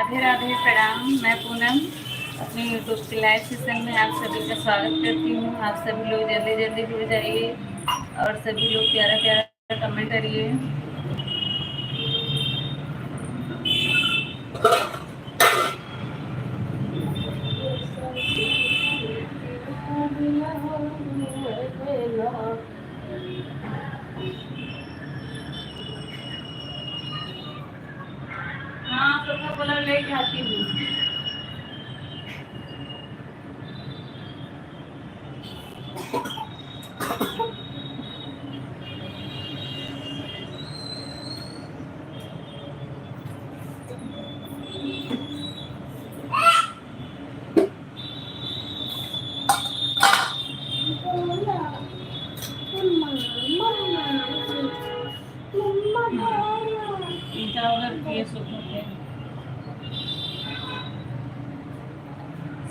राधे राधे, प्रणाम। मैं पूनम अपने यूट्यूब के लाइव सेशन में आप सभी का स्वागत करती हूँ। आप सभी लोग जल्दी जल्दी जुड़ जाइए और सभी लोग प्यारा प्यारा कमेंट करिए। हाँ, कोका कोला लेके आती हूँ।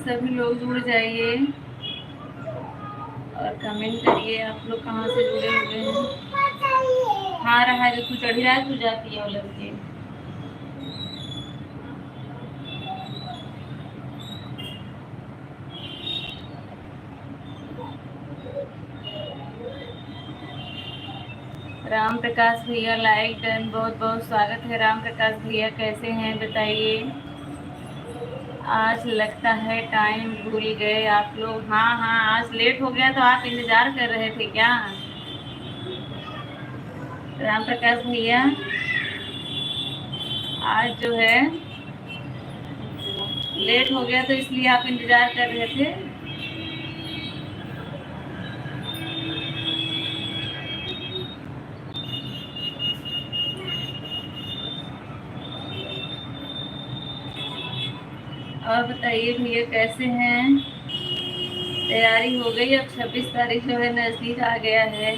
सभी लोग जुड़ जाइए और कमेंट करिए आप लोग कहाँ से जुड़े हुए हैं। हाँ रहा है, जो तू चढ़ी रहा है तू जाती है वो लड़के। राम प्रकाश भैया लाइक डन, बहुत बहुत स्वागत है। राम प्रकाश भैया कैसे हैं बताइए। आज लगता है टाइम भूल गए आप लोग। हाँ हाँ, आज लेट हो गया तो आप इंतजार कर रहे थे क्या राम प्रकाश भैया? आज जो है लेट हो गया तो इसलिए आप इंतजार कर रहे थे। और बताइए भैया कैसे हैं? तैयारी हो गई? अब 26 तारीख जो है नजदीक आ गया है।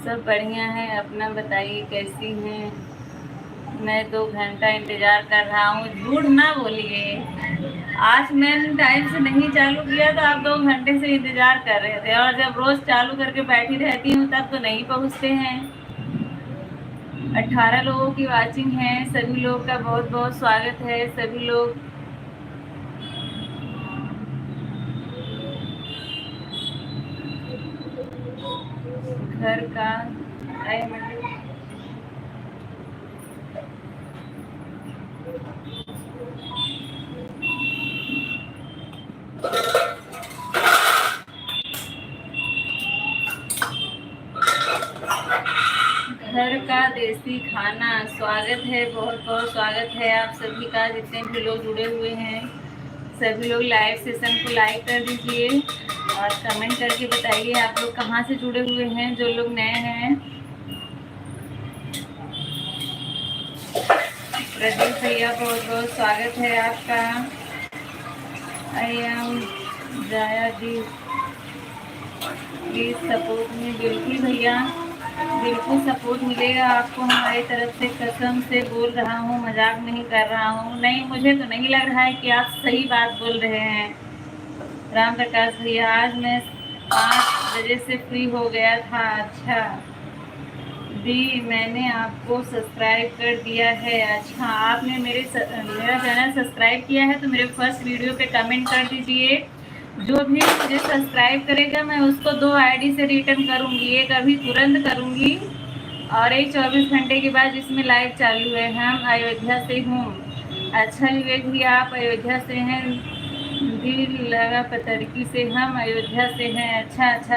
सब बढ़िया है, अपना बताइए कैसी हैं? मैं 2 घंटा इंतजार कर रहा हूँ। झूठ ना बोलिए, आज मैंने टाइम से नहीं चालू किया तो आप 2 घंटे से इंतजार कर रहे थे, और जब रोज चालू करके बैठी रहती हूँ तब तो नहीं पहुँचते हैं। 18 लोगों की वाचिंग है। सभी लोग का बहुत बहुत स्वागत है। सभी लोग घर का घर का देसी खाना स्वागत है, बहुत बहुत स्वागत है आप सभी का। जितने भी लोग जुड़े हुए हैं सभी लोग लाइव सेशन को लाइक कर दीजिए और कमेंट करके बताइए आप लोग कहाँ से जुड़े हुए हैं। जो लोग नए हैं, प्रदीप भैया बहुत बहुत स्वागत है आपका। आई एम जाया जी, प्लीज सपोर्ट में। बिल्कुल भैया, बिल्कुल सपोर्ट मिलेगा आपको हमारी तरफ से। कसम से बोल रहा हूँ, मजाक नहीं कर रहा हूँ। नहीं, मुझे तो नहीं लग रहा है कि आप सही बात बोल रहे हैं राम प्रकाश भैया। आज मैं 5 बजे से फ्री हो गया था। अच्छा दी, मैंने आपको सब्सक्राइब कर दिया है। अच्छा, आपने मेरा चैनल सब्सक्राइब किया है तो मेरे फर्स्ट वीडियो पे कमेंट कर दीजिए। जो भी मुझे सब्सक्राइब करेगा मैं उसको 2 आईडी से रिटर्न करूंगी। एक अभी तुरंत करूंगी और एक 24 घंटे के बाद, जिसमें लाइव चालू है। हम अयोध्या से हूँ। अच्छा विवेक भी, आप अयोध्या से हैं? दिल लगा पतरकी से। हम अयोध्या से हैं। अच्छा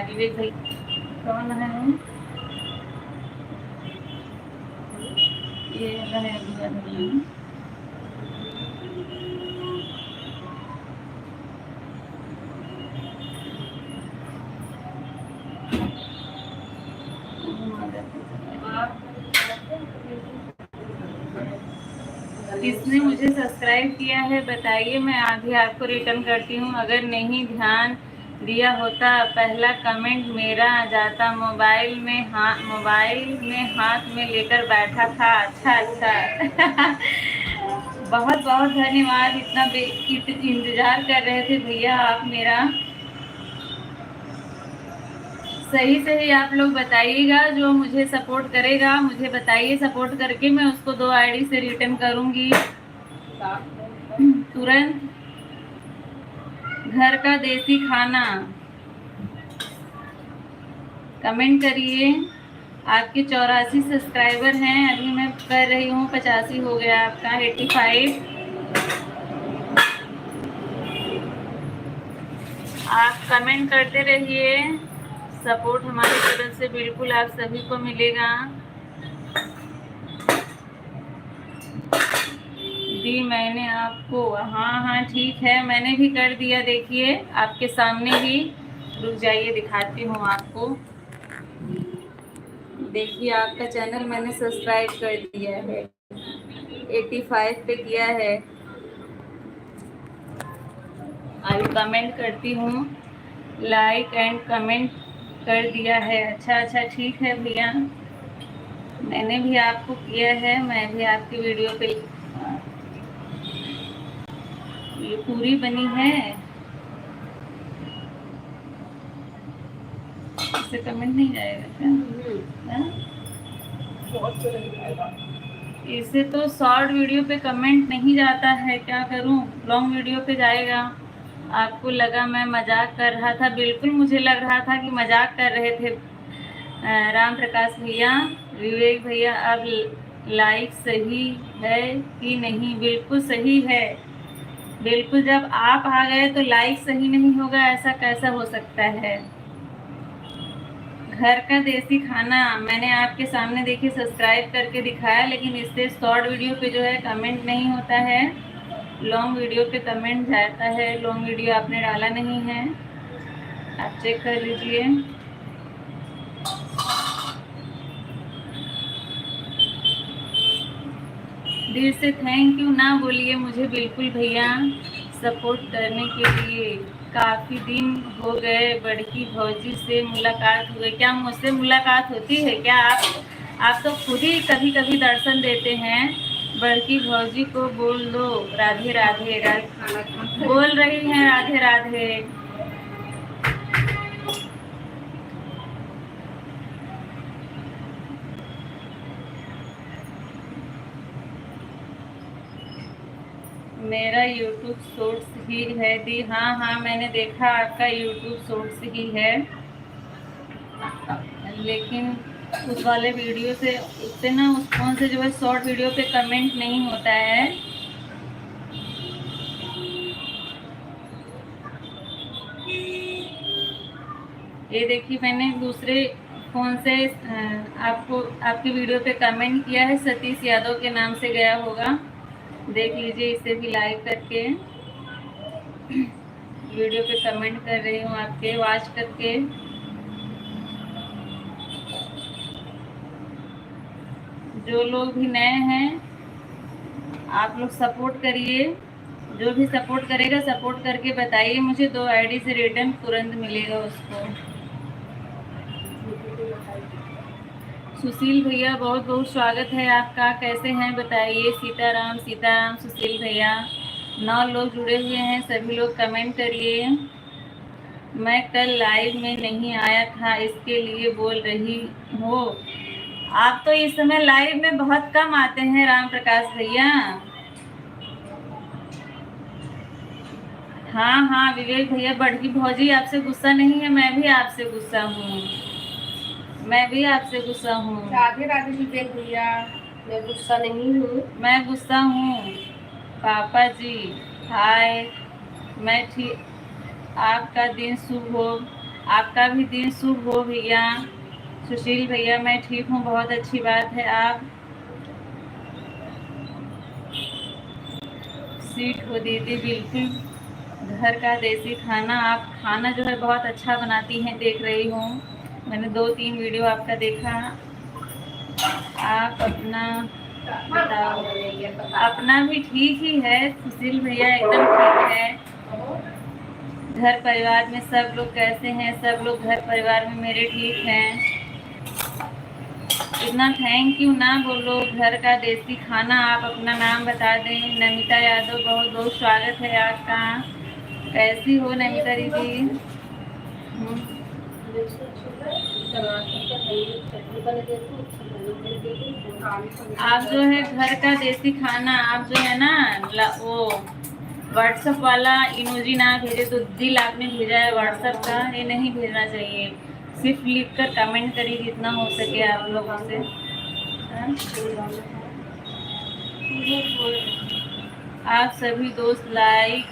विवेक भाई कौन है? ये है किसने मुझे सब्सक्राइब किया है बताइए, मैं आधी आपको रिटर्न करती हूँ। अगर नहीं ध्यान दिया होता, पहला कमेंट मेरा आ जाता। मोबाइल में हाथ में लेकर बैठा था। अच्छा बहुत बहुत धन्यवाद। इतना इंतज़ार कर रहे थे भैया आप मेरा। सही सही आप लोग बताइएगा, जो मुझे सपोर्ट करेगा मुझे बताइए, सपोर्ट करके मैं उसको 2 आईडी से रिटर्न करूँगी तुरंत। घर का देसी खाना कमेंट करिए। आपके 84 सब्सक्राइबर हैं, अभी मैं कर रही हूँ 85 हो गया आपका 85। आप कमेंट करते रहिए, सपोर्ट हमारी तरफ से बिल्कुल आप सभी को मिलेगा। दी मैंने आपको, हाँ हाँ ठीक है, मैंने भी कर दिया। देखिए आपके सामने ही, रुक जाइए दिखाती हूँ आपको। देखिए आपका चैनल मैंने सब्सक्राइब कर दिया है, 85 पे किया है। अभी कमेंट करती हूँ, लाइक एंड कमेंट कर दिया है। अच्छा अच्छा ठीक है भैया, मैंने भी आपको किया है, मैं भी आपकी वीडियो पे ये पूरी बनी है। इससे कमेंट नहीं जाएगा क्या? इसे तो शॉर्ट वीडियो पे कमेंट नहीं जाता है, क्या करूं? लॉन्ग वीडियो पे जाएगा। आपको लगा मैं मजाक कर रहा था, बिल्कुल मुझे लग रहा था कि मजाक कर रहे थे राम प्रकाश भैया, विवेक भैया। अब लाइक सही है कि नहीं? बिल्कुल सही है, बिल्कुल। जब आप आ गए तो लाइक सही नहीं होगा, ऐसा कैसा हो सकता है? घर का देसी खाना मैंने आपके सामने देखिए सब्सक्राइब करके दिखाया, लेकिन इससे शॉर्ट वीडियो पे जो है कमेंट नहीं होता है, लॉन्ग वीडियो पे कमेंट जाता है। लॉन्ग वीडियो आपने डाला नहीं है, आप चेक कर लीजिए। दिल से थैंक यू ना बोलिए मुझे बिल्कुल भैया, सपोर्ट करने के लिए। काफ़ी दिन हो गए, बड़की भौजी से मुलाकात हुई। क्या मुझसे मुलाकात होती है क्या? आप तो खुद ही कभी कभी दर्शन देते हैं। बड़की भौजी को बोल दो राधे राधे, बोल रही हैं राधे राधे। मेरा यूट्यूब शॉर्ट्स ही है दी। हाँ हाँ मैंने देखा आपका यूट्यूब शॉर्ट्स ही है, लेकिन उस वाले वीडियो से, उससे ना उस फोन से जो है शॉर्ट वीडियो पे कमेंट नहीं होता है। ये देखिए मैंने दूसरे फ़ोन से आपको आपकी वीडियो पे कमेंट किया है, सतीश यादव के नाम से गया होगा, देख लीजिए। इसे भी लाइक करके वीडियो पे कमेंट कर रही हूँ आपके, वॉच करके। जो लोग भी नए हैं आप लोग सपोर्ट करिए, जो भी सपोर्ट करेगा सपोर्ट करके बताइए मुझे, 2 आईडी से रिटर्न तुरंत मिलेगा उसको। सुशील भैया बहुत बहुत स्वागत है आपका, कैसे हैं बताइए? सीताराम सीताराम सुशील भैया। 9 लोग जुड़े हुए हैं, सभी लोग कमेंट करिए। मैं कल लाइव में नहीं आया था, इसके लिए बोल रही हूँ। आप तो इस समय लाइव में बहुत कम आते हैं राम प्रकाश भैया। हाँ हाँ विवेक भैया, बड़की भौजी आपसे गुस्सा नहीं है, मैं भी आपसे गुस्सा हूँ, मैं भी आपसे गुस्सा हूँ। राधे राधे विवेक भैया, मैं गुस्सा नहीं हूँ। मैं गुस्सा हूँ पापा जी। हाय, मैं ठीक। आपका दिन शुभ हो, आपका भी दिन शुभ हो भैया। सुशील भैया मैं ठीक हूँ, बहुत अच्छी बात है। आप सीट हो दीदी, बिल्कुल घर का देसी खाना। आप खाना जो है बहुत अच्छा बनाती हैं, देख रही हूँ, मैंने 2-3 वीडियो आपका देखा। आप अपना बताओ? अपना भी ठीक ही है सुशील भैया, एकदम ठीक है। घर परिवार में सब लोग कैसे हैं? सब लोग घर परिवार में मेरे ठीक हैं। इतना थैंक यू ना बोलो। घर का देसी खाना, आप अपना नाम बता दें। नमिता यादव, बहुत बहुत स्वागत है आपका। कैसी हो नमिता दीदी? आप जो है घर का देसी खाना, आप जो है ना वो व्हाट्सएप वाला इमोजी ना भेजे तो दिल आपने भेजा है व्हाट्सएप का, ये नहीं भेजना चाहिए। सिर्फ लिख कर कमेंट करिए जितना हो सके आप लोगों से। आप सभी दोस्त लाइक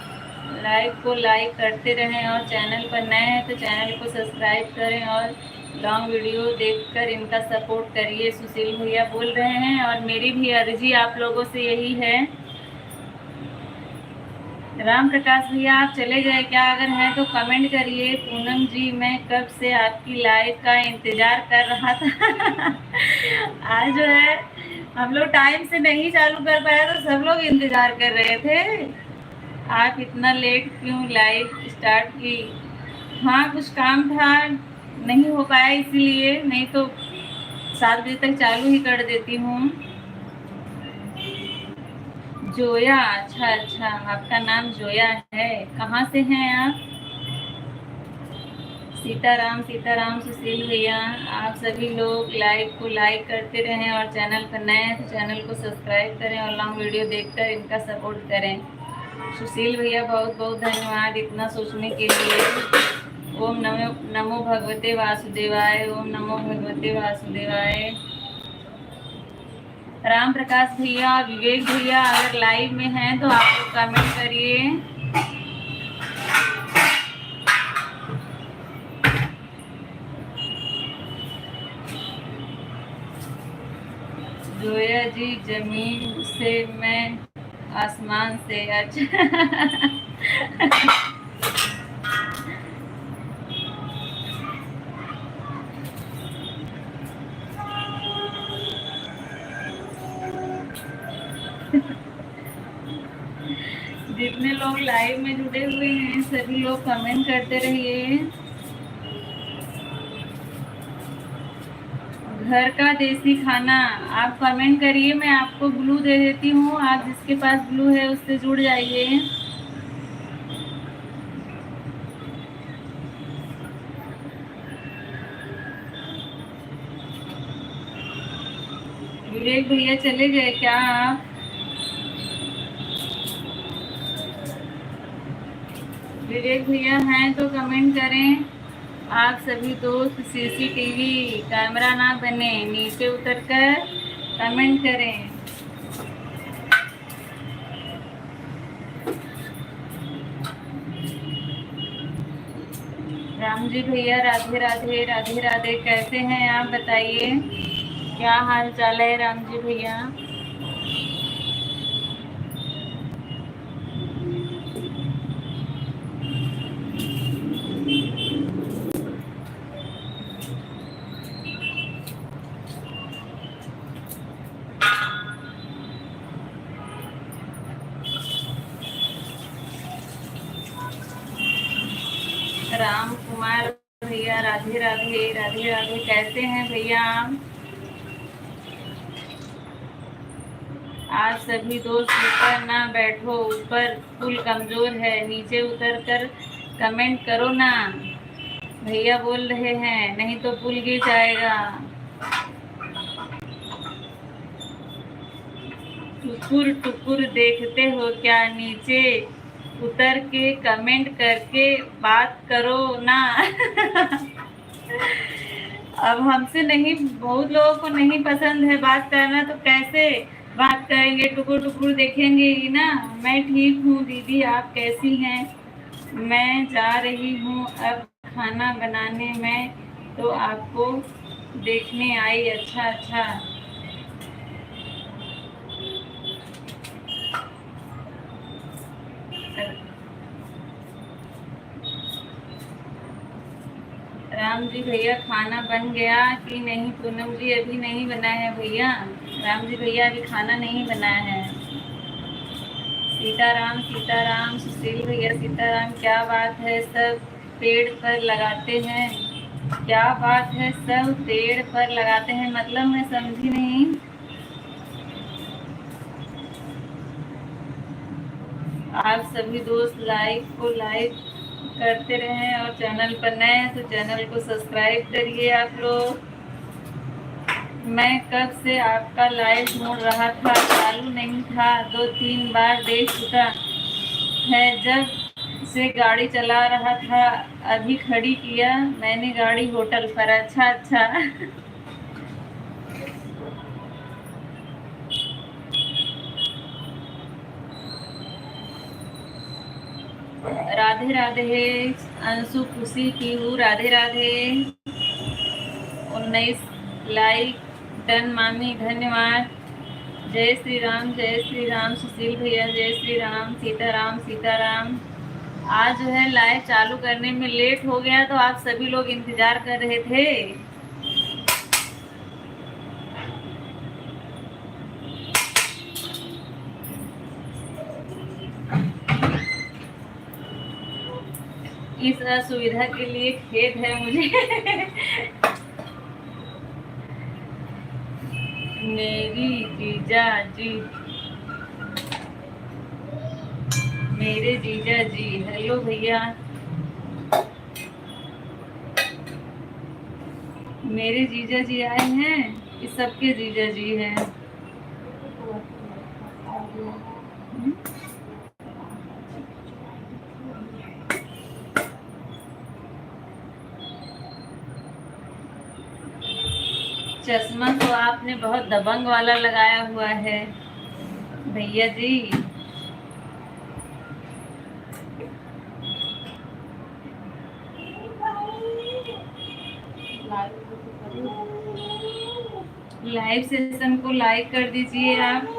को लाइक करते रहें और चैनल पर नए हैं तो चैनल को सब्सक्राइब करें और लॉन्ग वीडियो देखकर इनका सपोर्ट करिए। सुशील भैया बोल रहे हैं और मेरी भी अर्जी आप लोगों से यही है। राम प्रकाश भैया आप चले गए क्या? अगर हैं तो कमेंट करिए। पूनम जी, मैं कब से आपकी लाइव का इंतजार कर रहा था। आज जो है हम लोग टाइम से नहीं चालू कर पाए तो सब लोग इंतजार कर रहे थे। आप इतना लेट क्यों लाइव स्टार्ट की? हाँ, कुछ काम था, नहीं हो पाया इसीलिए, नहीं तो 7 बजे तक चालू ही कर देती हूँ। जोया, अच्छा, आपका नाम जोया है। कहाँ से हैं आप? सीताराम सुशील भैया, आप सभी लोग लाइव को लाइक करते रहें और चैनल पर नए हैं तो चैनल को सब्सक्राइब करें और लॉन्ग वीडियो देखकर इनका सपोर्ट करें। सुशील भैया बहुत बहुत धन्यवाद इतना सोचने के लिए। ओम नमो भगवते वासुदेवाय, ओम नमो भगवते वासुदेवाय। राम प्रकाश भैया, विवेक भैया अगर लाइव में हैं तो आप लोग कमेंट करिए। जोया जी, जमीन से मैं आसमान से। अच्छा। जितने लोग लाइव में जुड़े हुए हैं सभी लोग कमेंट करते रहिए। घर का देसी खाना, आप कमेंट करिए, मैं आपको ब्लू दे देती हूँ। आप जिसके पास ब्लू है उससे जुड़ जाइए। विवेक भैया चले गए क्या आप? विवेक भैया हैं तो कमेंट करें। आप सभी दोस्त सीसीटीवी कैमरा ना बने, नीचे उतरकर कमेंट करें। राम जी भैया, राधे राधे राधे राधे। कैसे हैं आप बताइए, क्या हाल चाल है राम जी भैया? राम कुमार भैया, राधे राधे राधे राधे। कैसे हैं भैया आप? आप सभी दोस्त ऊपर ना बैठो, ऊपर पुल कमजोर है, नीचे उतर कर कमेंट करो ना। भैया बोल रहे हैं नहीं तो पुल गिर जाएगा। टुकुर टुकुर देखते हो क्या? नीचे उतर के कमेंट करके बात करो ना। अब हमसे नहीं, बहुत लोगों को नहीं पसंद है बात करना तो कैसे बात करेंगे? टुकुर टुकुर देखेंगे ही ना। मैं ठीक हूँ दीदी, आप कैसी हैं? मैं जा रही हूँ अब खाना बनाने में, तो आपको देखने आई। अच्छा। राम जी भैया, खाना बन गया कि नहीं? पूनम जी, अभी नहीं बना है भैया। राम जी भैया, अभी खाना नहीं बनाया है। सीताराम सुशील भैया, सीताराम, क्या बात है, सब पेड़ पर लगाते हैं। क्या बात है, सब पेड़ पर लगाते हैं, मतलब मैं समझी नहीं। आप सभी दोस्त लाइक करते रहें और चैनल पर नए हैं तो चैनल को सब्सक्राइब करिए आप लोग। मैं कब से आपका लाइव मोड़ रहा था, चालू नहीं था, 2-3 बार देख चुका है। जब से गाड़ी चला रहा था, अभी खड़ी किया मैंने गाड़ी होटल पर। अच्छा अच्छा। राधे राधे। अंशु खुशी की हूँ, राधे राधे। 19 लाइक डन मामी, धन्यवाद। जय श्री राम सुशील भैया, जय श्री राम। सीताराम सीताराम। आज जो है लाइव चालू करने में लेट हो गया, तो आप सभी लोग इंतजार कर रहे थे। इस असुविधा के लिए खेद है मुझे। मेरी जीजा जी, मेरे जीजा जी, हेलो भैया। मेरे जीजा जी आए हैं, इस सबके जीजा जी हैं। चश्मा तो आपने बहुत दबंग वाला लगाया हुआ है भैया जी। लाइव सेशन को लाइक कर दीजिए आप।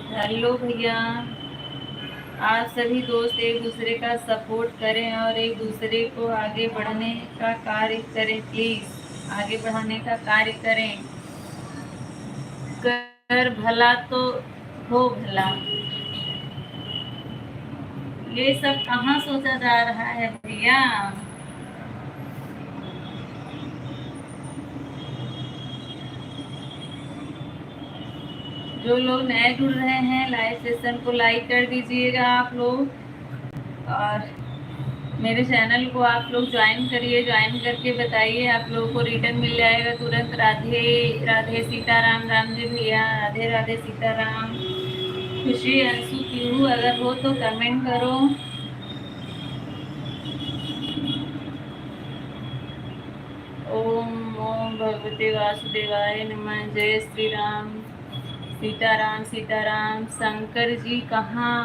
हेलो भैया। आप सभी दोस्त एक दूसरे का सपोर्ट करें और एक दूसरे को आगे बढ़ने का कार्य करें, प्लीज आगे बढ़ाने का कार्य करें। कर भला तो हो भला। ये सब कहाँ सोचा जा रहा है भैया। जो लोग नए जुड़ रहे हैं, लाइव सेशन को लाइक कर दीजिएगा आप लोग, और मेरे चैनल को आप लोग ज्वाइन करिए। ज्वाइन करके बताइए, आप लोगों को रिटर्न मिल जाएगा तुरंत। राधे राधे सीताराम। राम जी भैया, राधे राधे सीताराम। खुशी अंशु पीहू, अगर हो तो कमेंट करो। ओम ओम भगवते वासुदेवाय नमः। जय श्री राम। सीताराम सीताराम। शंकर जी कहाँ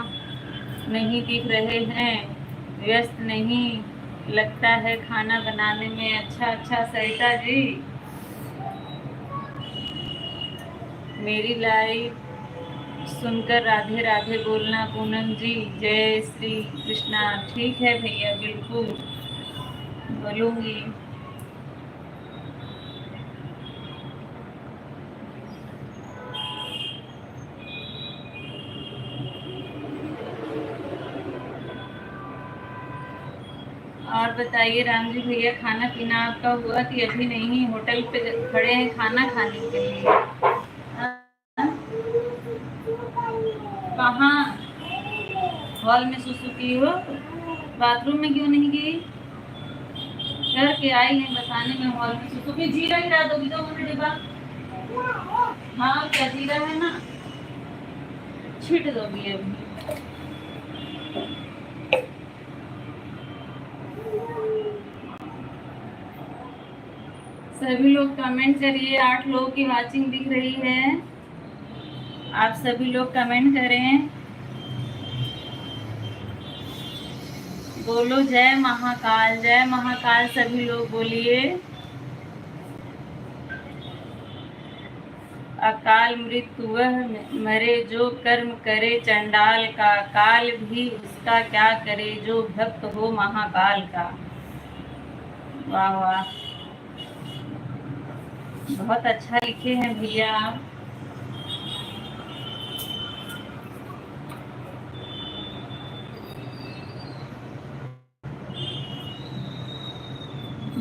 नहीं दिख रहे हैं, व्यस्त नहीं लगता है खाना बनाने में। अच्छा अच्छा सरिता जी, मेरी लाइव सुनकर राधे राधे बोलना। पूनम जी, जय श्री कृष्णा। ठीक है भैया, बिल्कुल बोलूँगी। और बताइए राम जी भैया, खाना पीना आपका हुआ कि अभी नहीं? होटल पे खड़े हैं खाना खाने के लिए। कहाँ? हॉल में सुसु की हो? बाथरूम में क्यों नहीं गई? घर के आई हैं बताने में हॉल में सुसु की। जीरा गिरा दोगी 2 मिनट बाद। हाँ क्या जीरा है ना, छिट दोगी अभी। सभी लोग कमेंट करिए। 8 लोगों की वाचिंग दिख रही है, आप सभी लोग कमेंट करें। बोलो जय महाकाल, जय महाकाल, सभी लोग बोलिए। अकाल मृत्यु वह मरे जो कर्म करे चंडाल का, काल भी उसका क्या करे जो भक्त हो महाकाल का। वाह वाह, बहुत अच्छा लिखे हैं भैया आप।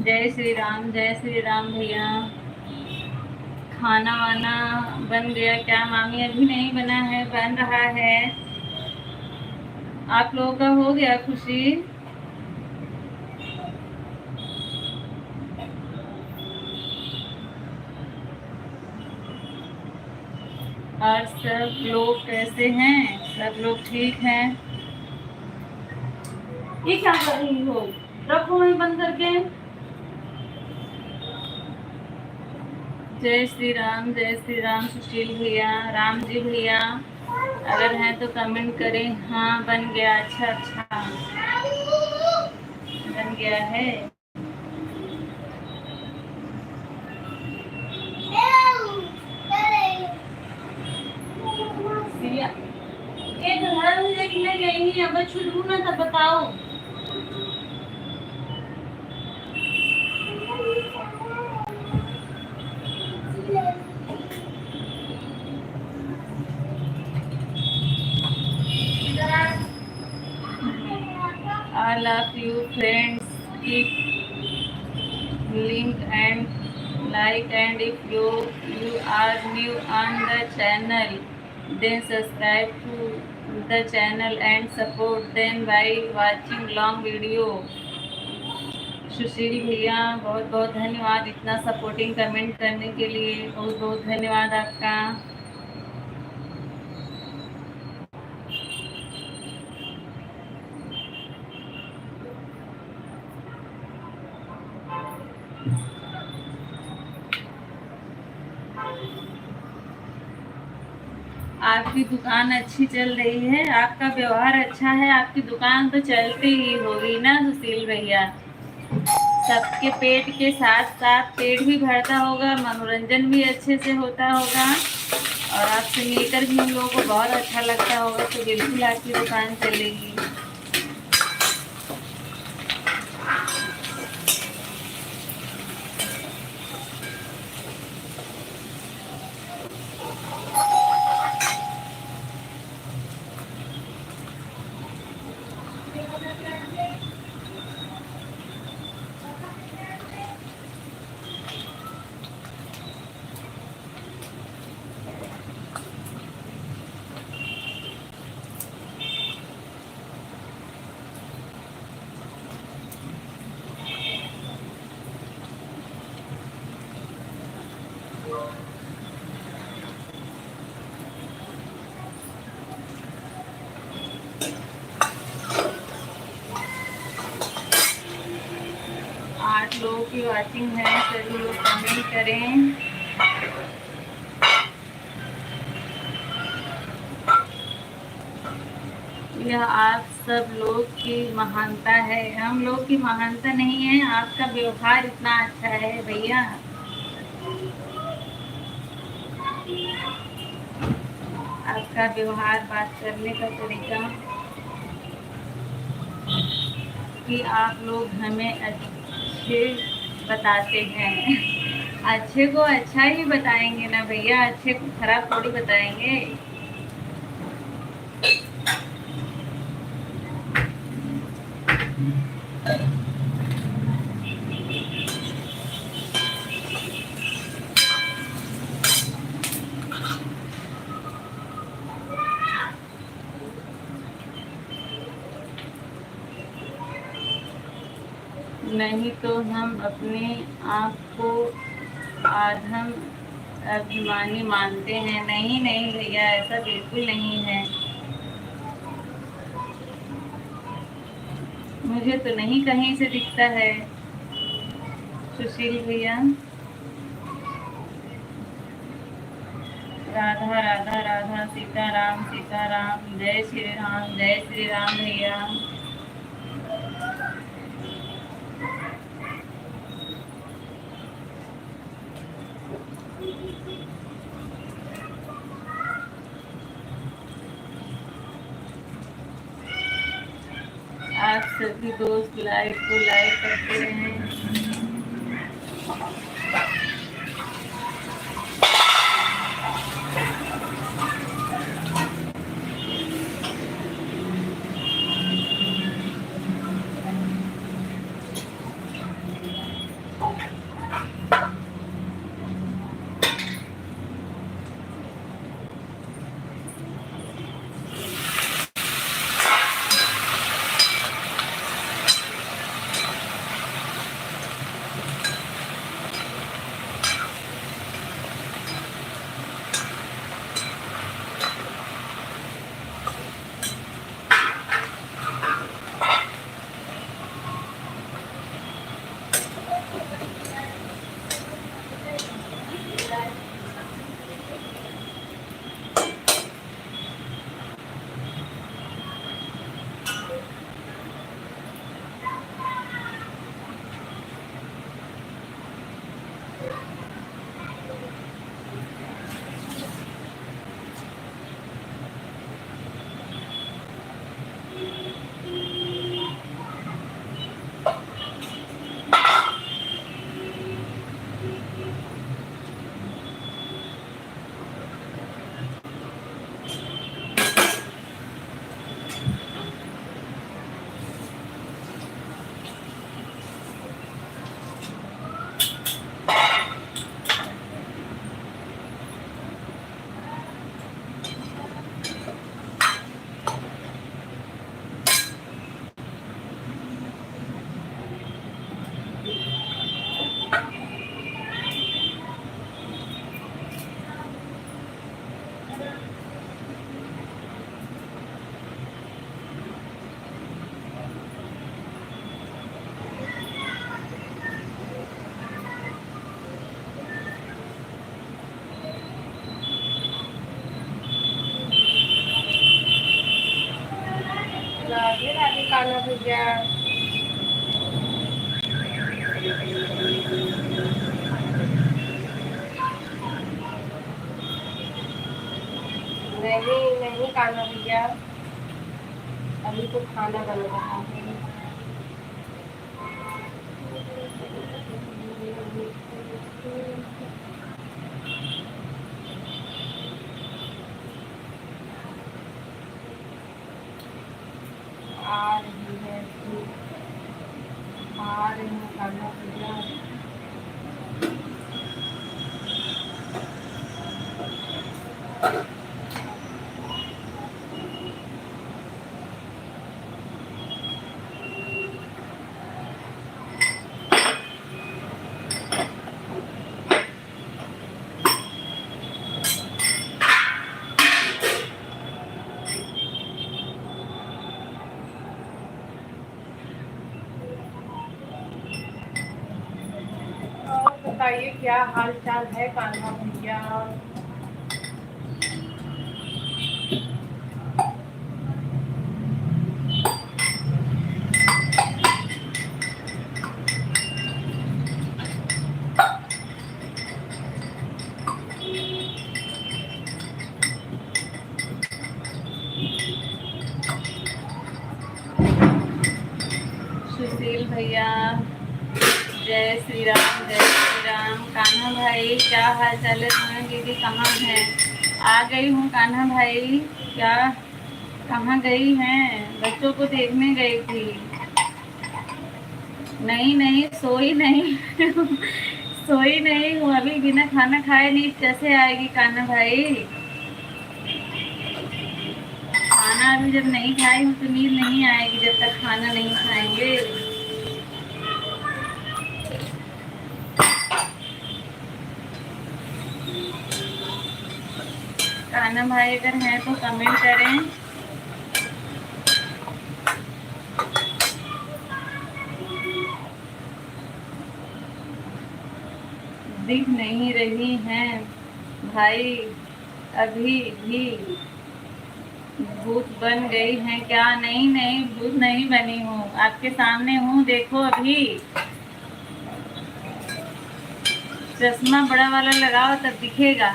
जय श्री राम भैया। खाना वाना बन गया क्या मामी? अभी नहीं बना है, बन रहा है। आप लोगों का हो गया खुशी? और सब लोग कैसे हैं? सब लोग ठीक हैं? ये क्या कर रही हो? रखो वहीं बंद करके। जय श्री राम सुशील भैया, राम जी भैया, अगर हैं तो कमेंट करें। हाँ बन गया। अच्छा अच्छा बन गया है। एक घर में देखने गई ही अब छुटू ना तब बताओ। I love you friends. Keep link and like, and if you are new on the channel, then subscribe to the channel and support them by watching long video. सुशील भैया बहुत बहुत धन्यवाद इतना सपोर्टिंग कमेंट करने के लिए, बहुत बहुत धन्यवाद आपका। आपकी दुकान अच्छी चल रही है, आपका व्यवहार अच्छा है, आपकी दुकान तो चलती ही होगी ना सुशील भैया। सबके पेट के साथ साथ पेट भी भरता होगा, मनोरंजन भी अच्छे से होता होगा, और आपसे मिलकर भी हम लोगों को बहुत अच्छा लगता होगा, तो बिल्कुल आपकी दुकान चलेगी। लोगों की वॉचिंग है, सभी लोग कमेंट करें। यह आप सब लोग की महानता है, हम लोग की महानता नहीं है, आपका व्यवहार इतना अच्छा है भैया। आपका व्यवहार, बात करने का तरीका, कि आप लोग हमें अच्छे बताते हैं। अच्छे को अच्छा ही बताएंगे ना भैया, अच्छे को खराब थोड़ी बताएंगे। नहीं तो हम अपने आप को आधम अभिमानी मानते हैं। नहीं नहीं भैया, ऐसा बिल्कुल नहीं है। मुझे तो नहीं कहीं से दिखता है सुशील भैया। राधा राधा राधा, सीताराम सीताराम, जय श्री राम भैया। आप सभी दोस्त लाइक को लाइक करते रहें। राधे राधे कान्हा भैया। नहीं नहीं कान्हा भैया, अभी तो खाना बन रहा है। आ रही है, आ रही है कान्हा भैया। बताइए क्या हाल चाल है कान्हा भैया। सुशील भैया, जय श्री राम, जय श्री राम। कान्हा भाई क्या हाल चाल है तुम्हारे? दीदी कहाँ हैं? आ गई हूँ कान्हा भाई। क्या कहाँ गई हैं? बच्चों को देखने गई थी। नहीं नहीं सोई नहीं सोई नहीं हूँ अभी, बिना खाना खाए नींद कैसे आएगी कान्हा भाई? खाना अभी जब नहीं खाई हूँ तो नींद नहीं आएगी जब तक खाना नहीं खाएंगे। कान्हा भाई अगर हैं तो कमेंट करें। दिख नहीं रही हैं भाई, अभी भी भूत बन गई हैं क्या? नहीं नहीं भूत नहीं बनी हूँ, आपके सामने हूँ, देखो अभी। चश्मा बड़ा वाला लगाओ तब दिखेगा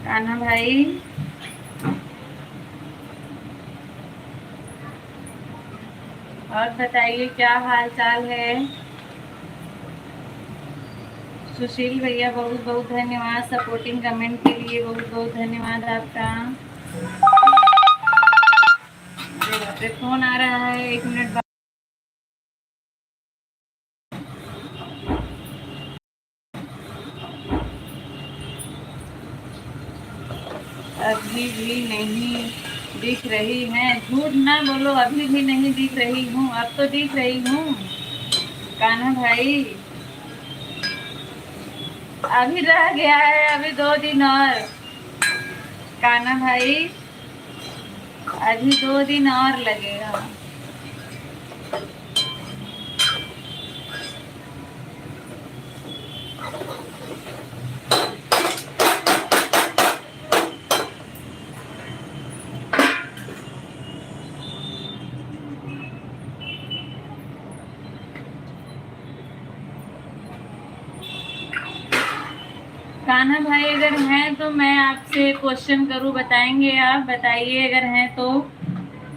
कान्हा भाई। और बताइए क्या हाल चाल है। सुशील भैया बहुत बहुत धन्यवाद सपोर्टिंग कमेंट के लिए, बहुत बहुत धन्यवाद आपका। फोन आ रहा है, 1 मिनट बाद। अभी भी नहीं दिख रही हैं, झूठ ना बोलो, अभी भी नहीं दिख रही हूँ, अब तो दिख रही हूँ कान्हा भाई। अभी रह गया है, अभी 2 दिन और कान्हा भाई, अभी 2 दिन और लगेगा। कान्हा भाई अगर हैं तो मैं आपसे क्वेश्चन करूँ, बताएंगे आप? बताइए अगर हैं तो।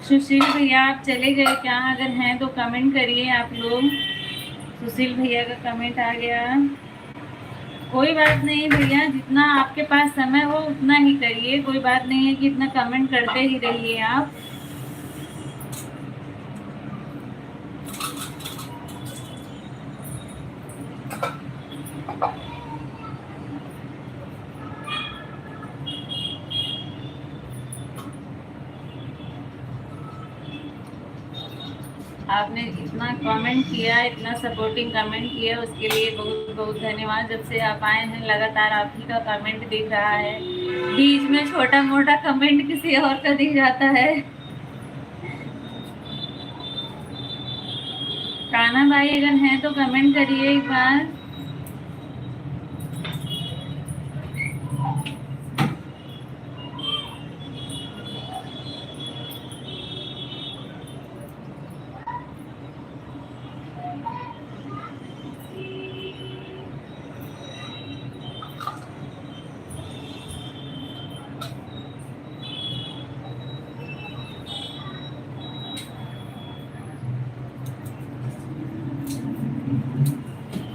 सुशील भैया आप चले गए क्या? अगर हैं तो कमेंट करिए आप लोग। सुशील भैया का कमेंट आ गया। कोई बात नहीं भैया, जितना आपके पास समय हो उतना ही करिए, कोई बात नहीं है कि इतना कमेंट करते ही रहिए आप। आपने इतना कमेंट किया, इतना सपोर्टिंग कमेंट किया, उसके लिए बहुत बहुत धन्यवाद। जब से आप आए हैं लगातार आप ही का कमेंट दिख रहा है, बीच में छोटा मोटा कमेंट किसी और का दिख जाता है। कान्हा भाई अगर हैं तो कमेंट करिए एक बार।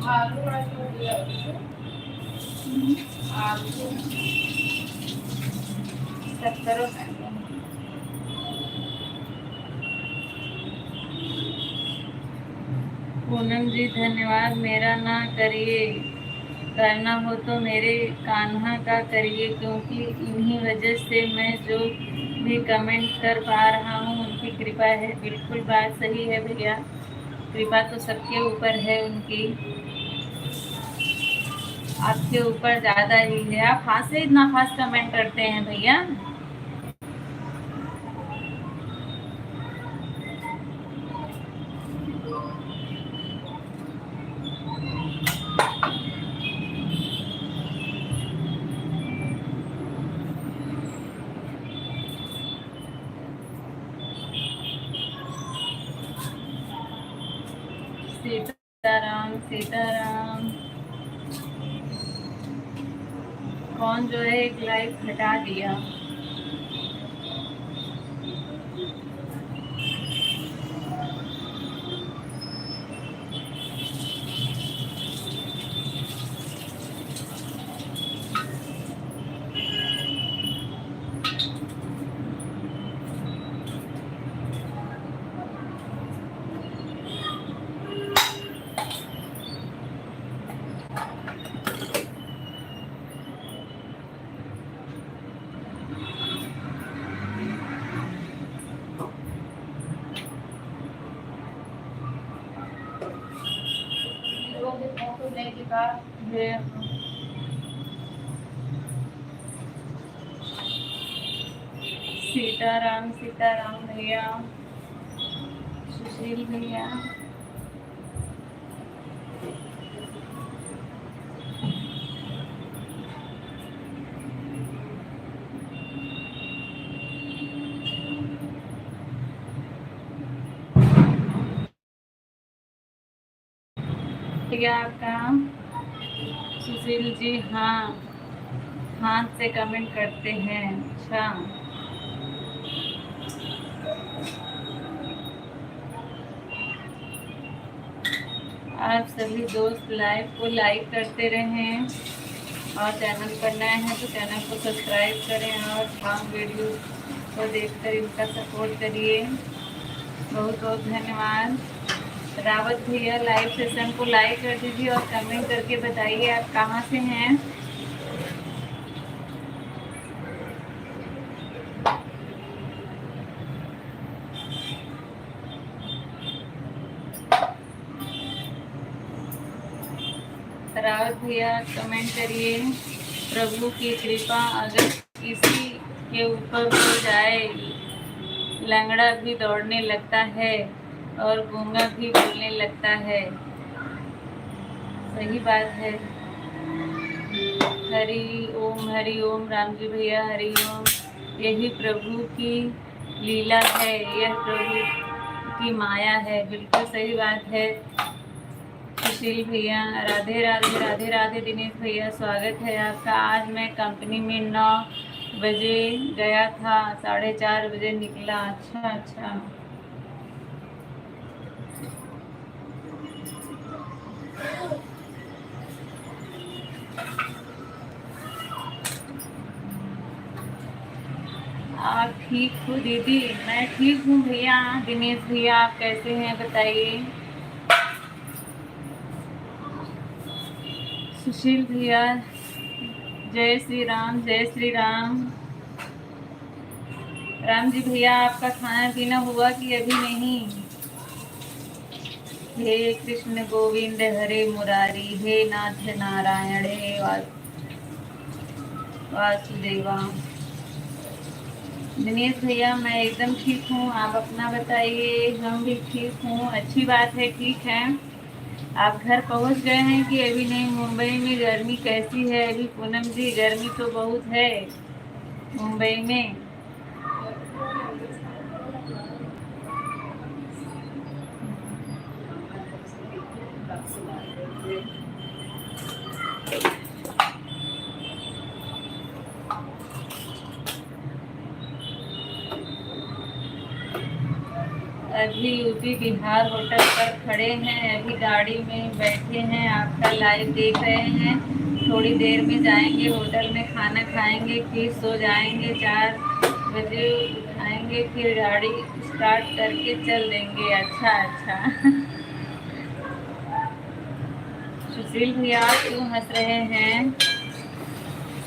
आलू बड़ा क्यों दिया आलू 70। पूनम जी धन्यवाद। मेरा ना करिए, करना हो तो मेरे कान्हा का करिए, क्योंकि इन्हीं वजह से मैं जो भी कमेंट कर पा रहा हूँ उनकी कृपा है। बिल्कुल बात सही है भैया, कृपा तो सबके ऊपर है उनकी, आपके ऊपर ज़्यादा ही है। आप हाथ से इतना फास्ट कमेंट करते हैं भैया। सीताराम सीताराम। कौन जो है एक लाइक हटा दिया। सीताराम सीताराम भैया, सुशील भैया। क्या आपका? सुशील जी हाँ, हाथ से कमेंट करते हैं। अच्छा आप सभी दोस्त लाइव को लाइक करते रहें और चैनल पर नए हैं तो चैनल को सब्सक्राइब करें और हम वीडियो को देखकर इनका सपोर्ट करिए। बहुत बहुत धन्यवाद। रावत भैया लाइव सेशन को लाइक कर दीजिए और कमेंट करके बताइए आप कहाँ से हैं। रावत भैया कमेंट करिए। प्रभु की कृपा अगर किसी के ऊपर हो जाए, लंगड़ा भी दौड़ने लगता है और गूंगा भी बोलने लगता है। सही बात है। हरि ओम राम जी भैया, हरि ओम। यही प्रभु की लीला है, यह प्रभु की माया है। बिल्कुल सही बात है सुशील भैया। राधे राधे राधे राधे। दिनेश भैया स्वागत है आपका। आज मैं कंपनी में 9 बजे गया था, 4:30 बजे निकला। अच्छा अच्छा। आप ठीक हो दीदी? मैं ठीक हूँ भैया। दिनेश भैया आप कैसे हैं बताइए। सुशील भैया जय श्री राम, जय श्री राम। राम जी भैया आपका खाना पीना हुआ कि अभी नहीं? हे कृष्ण गोविंद हरे मुरारी, हे नाथ नारायण, हे वासुदेवा। दिनेश भैया मैं एकदम ठीक हूँ, आप अपना बताइए। हम भी ठीक हूँ। अच्छी बात है, ठीक है। आप घर पहुँच गए हैं कि अभी नहीं? मुंबई में गर्मी कैसी है अभी? पूनम जी गर्मी तो बहुत है मुंबई में। अभी यूपी बिहार होटल पर खड़े हैं, अभी गाड़ी में बैठे हैं, आपका लाइव देख रहे हैं। थोड़ी देर में जाएंगे होटल में, खाना खाएंगे, फिर सो जाएंगे। 4 बजे उठाएंगे, फिर गाड़ी स्टार्ट करके चल देंगे। अच्छा अच्छा। सुशील भैया आप क्यों हंस रहे हैं?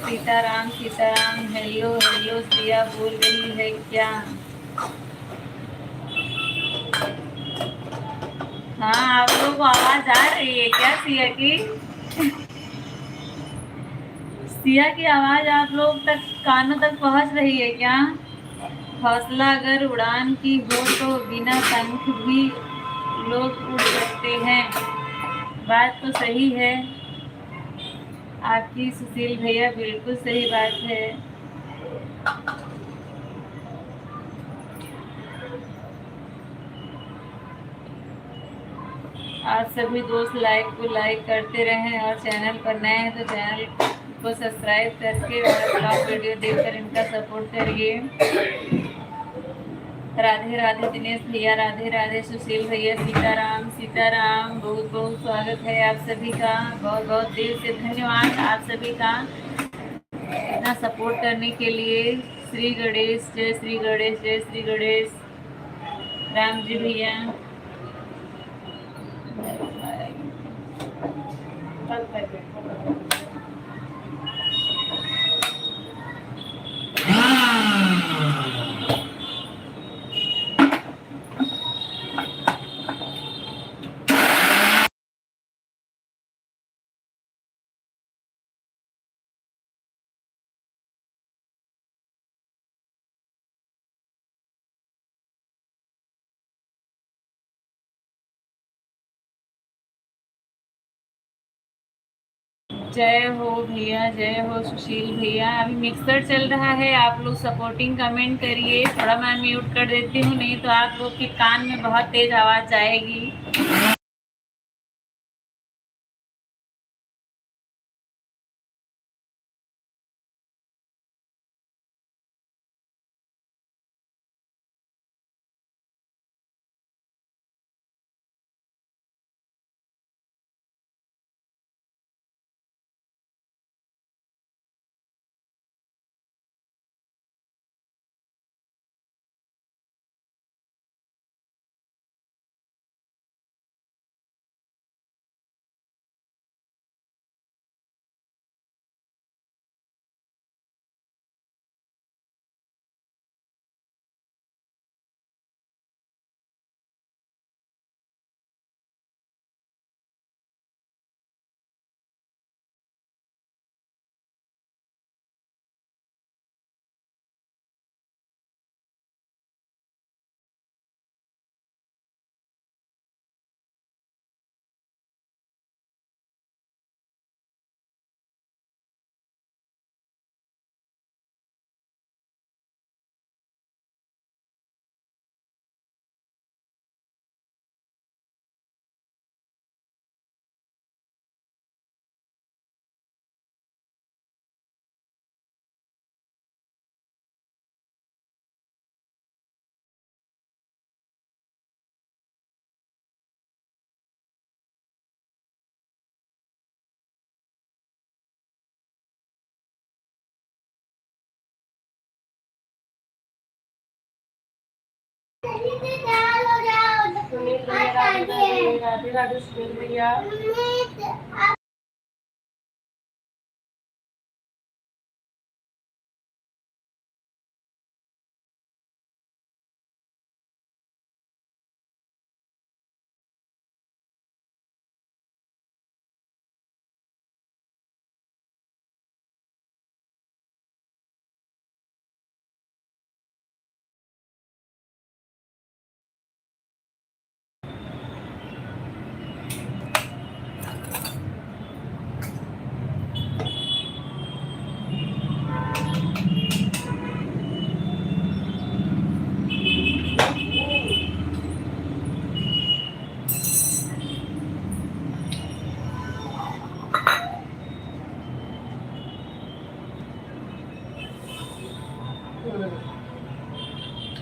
सीताराम सीताराम। Hello hello. सिया बोल रही है क्या? हाँ, आप लोगों को आवाज आ रही है क्या सिया की? सिया की आवाज आप लोग तक कानों तक पहुंच रही है क्या? हौसला अगर उड़ान की हो तो बिना पंख भी लोग उड़ सकते हैं। बात तो सही है आपकी सुशील भैया, बिल्कुल सही बात है। आप सभी दोस्त लाइक को लाइक करते रहें और चैनल पर नए हैं तो चैनल को सब्सक्राइब करके और ब्लॉग वीडियो देखकर इनका सपोर्ट करिए। राधे राधे दिनेश भैया, राधे राधे सुशील भैया। सीताराम सीताराम। बहुत बहुत स्वागत है आप सभी का। बहुत बहुत दिल से धन्यवाद आप सभी का इतना सपोर्ट करने के लिए। श्री गणेश, जय श्री गणेश, जय श्री गणेश। राम जी भैया जय हो भैया, जय हो सुशील भैया। अभी मिक्सर चल रहा है, आप लोग सपोर्टिंग कमेंट करिए। थोड़ा मैं म्यूट कर देती हूँ, नहीं तो आप लोग के कान में बहुत तेज आवाज जाएगी। सुनील भैया राधे राधे। राधे राधे सुनील भैया।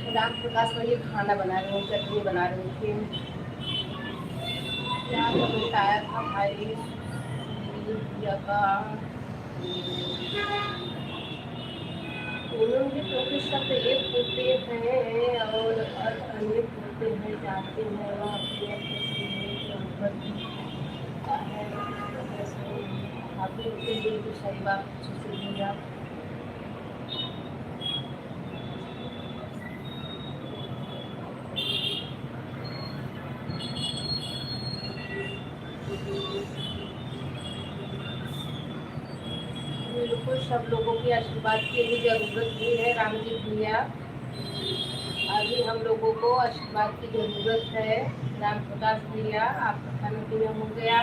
राम प्रकाश भैया खाना बना रहे हैं, चटनी बना रहे थे। यहाँ पर बताया था भाई भैया का उन्होंने टोपी शब्द एक होते हैं और अनेक होते हैं, जाते हैं वहाँ पे बिल्कुल सही बात भैया। बिल्कुल सब लोगों की आशीर्वाद की भी जरूरत भी है रामजी भैया। अभी हम लोगों को आशीर्वाद की जरूरत है। राम प्रकाश भैया आपका खाना पीना हो गया?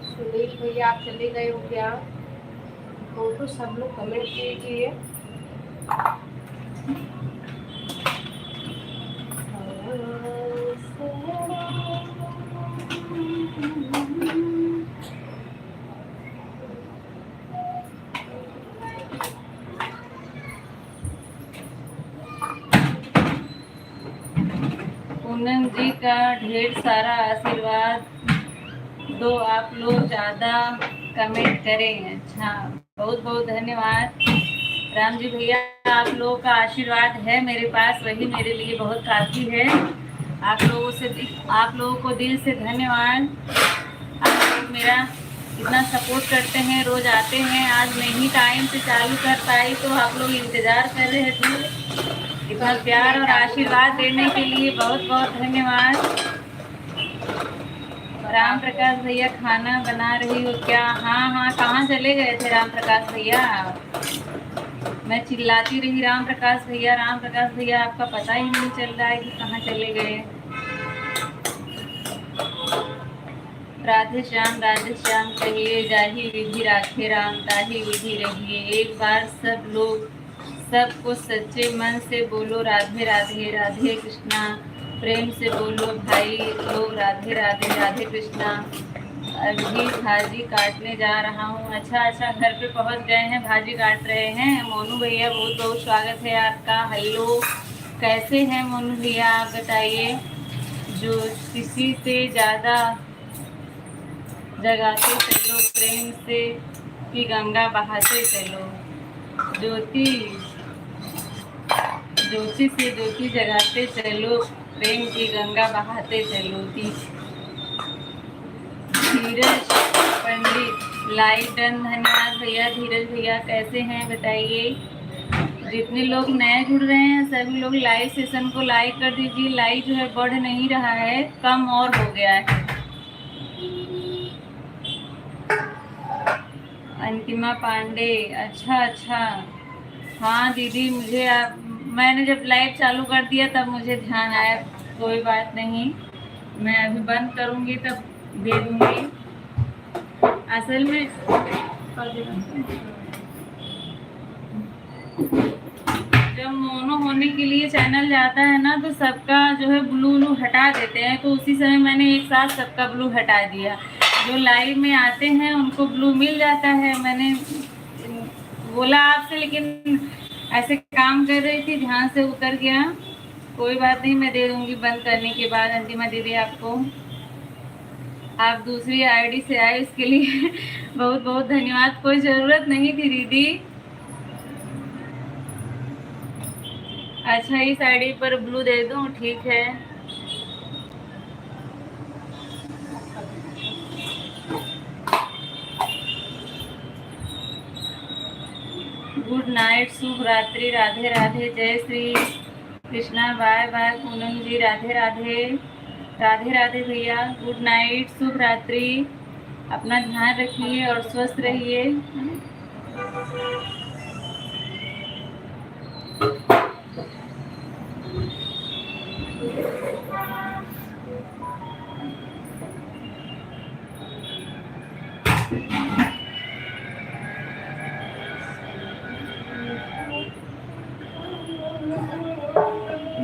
सुनील भैया आप चले गए हो क्या? तो सब लोग कमेंट कीजिए। पूनम जी का ढेर सारा आशीर्वाद दो, आप लोग ज़्यादा कमेंट करें। अच्छा, बहुत बहुत धन्यवाद राम जी भैया। आप लोगों का आशीर्वाद है मेरे पास, वही मेरे लिए बहुत काफ़ी है। आप लोगों को दिल से धन्यवाद। आप लोग मेरा इतना सपोर्ट करते हैं, रोज़ आते हैं। आज नहीं टाइम से चालू कर पाई तो आप लोग इंतज़ार कर रहे थे। इतना प्यार और आशीर्वाद देने के लिए बहुत बहुत धन्यवाद। राम प्रकाश भैया खाना बना रही हो क्या? हाँ, कहाँ चले गए थे राम प्रकाश भैया? मैं चिल्लाती रही राम प्रकाश भैया, आपका पता ही नहीं चल रहा है कि कहाँ चले गए। राधे श्याम कहिए, जाही विधि राखे राम, ताही विधि रहिए। एक बार सब लोग सबको सच्चे मन से बोलो राधे राधे, राधे कृष्णा। प्रेम से बोलो भाई लोग राधे राधे, राधे कृष्णा। अभी भाजी काटने जा रहा हूँ। अच्छा, घर पे पहुँच गए हैं, भाजी काट रहे हैं। मोनू भैया बहुत बहुत स्वागत है आपका। हेलो, कैसे हैं मोनू भैया आप बताइए। जो किसी से ज़्यादा जगाते चलो, प्रेम से की गंगा बहाते चलो। ज्योति से ज्योति जगाते चलो, प्रेम की गंगा बहाते चलो। धीरज पंडित लाइव डन, धन्यवाद भैया। धीरज भैया कैसे हैं बताइए। जितने लोग नए जुड़ रहे हैं सभी लोग लाइव सेशन को लाइक कर दीजिए। लाइव जो है बढ़ नहीं रहा है, कम और हो गया है। अंतिमा पांडे, अच्छा। हाँ दीदी, मैंने जब लाइव चालू कर दिया तब मुझे ध्यान आया। कोई बात नहीं, मैं अभी बंद करूँगी तब दे दूँगी। असल में जब मोनो होने के लिए चैनल जाता है ना तो सबका जो है ब्लू हटा देते हैं, तो उसी समय मैंने एक साथ सबका ब्लू हटा दिया। जो लाइव में आते हैं उनको ब्लू मिल जाता है। मैंने बोला आपसे, लेकिन ऐसे काम कर रही थी, ध्यान से उतर गया। कोई बात नहीं, मैं दे दूंगी बंद करने के बाद अंतिमा दीदी आपको। आप दूसरी आईडी से आए इसके लिए बहुत बहुत धन्यवाद। कोई ज़रूरत नहीं थी दीदी। अच्छा, इस आईडी पर ब्लू दे दूं? ठीक है। गुड नाइट, शुभ रात्रि, राधे राधे, जय श्री कृष्णा, बाय बाय पूनम जी, राधे राधे, राधे राधे भैया, गुड नाइट, शुभ रात्रि, अपना ध्यान रखिए और स्वस्थ रहिए।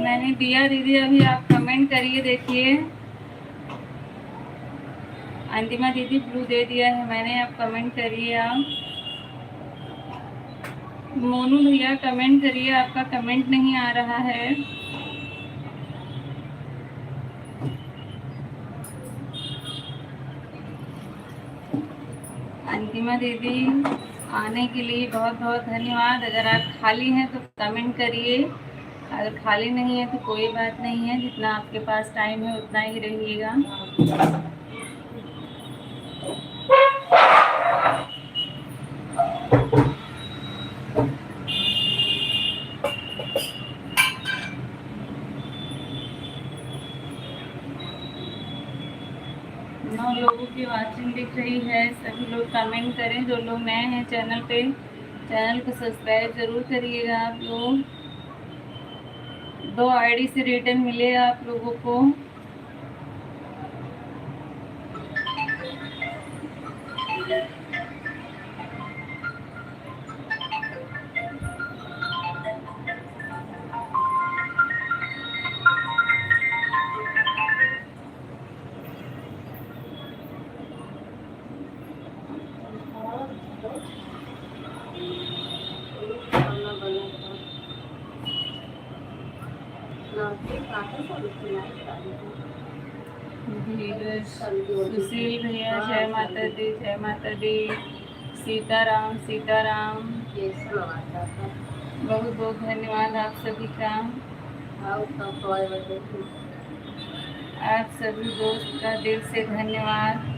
मैंने दिया दीदी, अभी आप कमेंट करिए, देखिए। अंतिमा दीदी ब्लू दे दिया है मैंने, आप कमेंट करिए। आप मोनू भैया कमेंट करिए, आपका कमेंट नहीं आ रहा है। अंतिमा दीदी आने के लिए बहुत बहुत धन्यवाद। अगर आप खाली हैं तो कमेंट करिए, अगर खाली नहीं है तो कोई बात नहीं है, जितना आपके पास टाइम है उतना ही रहिएगा। लोगों की वाचिंग दिख रही है, सभी लोग कमेंट करें। जो लोग नए हैं चैनल पे, चैनल को सब्सक्राइब जरूर करिएगा। आप लोग 2 आईडी से रिटर्न मिलेगा आप लोगों को। धीरज, सुशील भैया, जय माता दी, जय माता दी। सीताराम, सीताराम, बहुत बहुत धन्यवाद आप सभी का। आप सभी दोस्त का दिल से धन्यवाद।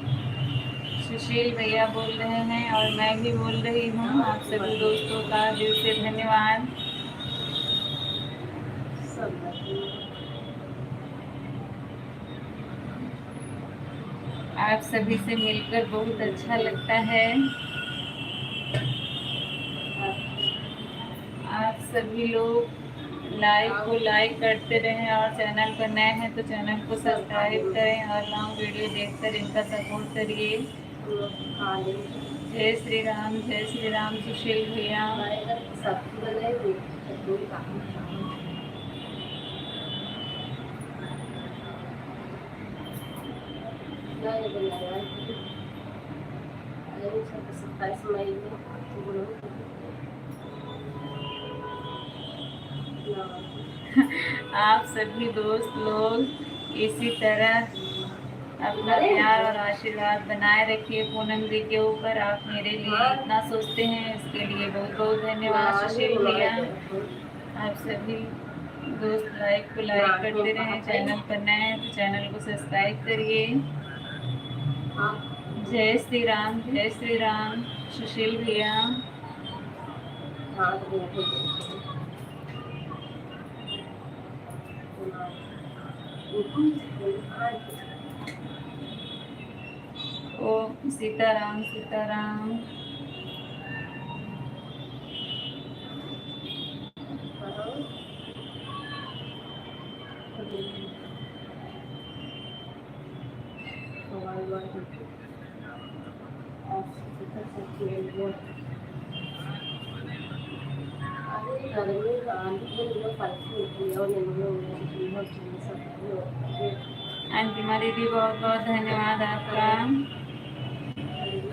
सुशील भैया बोल रहे हैं और मैं भी बोल रही हूँ, आप सभी दोस्तों का दिल से धन्यवाद। आप सभी से मिलकर बहुत अच्छा लगता है। आप सभी लोग लाइक करते रहें और चैनल पर नए हैं तो चैनल को सब्सक्राइब करें और लॉन्ग वीडियो देखकर इनका सपोर्ट करिए। जय श्री राम, जय श्री राम। सुशील भैया, आप सभी दोस्त लोग इसी तरह अपना प्यार और आशीर्वाद बनाए रखिए पूनम जी के ऊपर। आप मेरे लिए इतना सोचते हैं, इसके लिए बहुत बहुत धन्यवाद सुशील भैया। आप सभी दोस्त लाइक करते रहें, चैनल पर नए हैं तो चैनल को सब्सक्राइब करिए। जय श्री राम, जय श्री राम। सुशील भैया, ओ सीताराम, सीताराम। अंतिमा दीदी बहुत बहुत धन्यवाद आपका।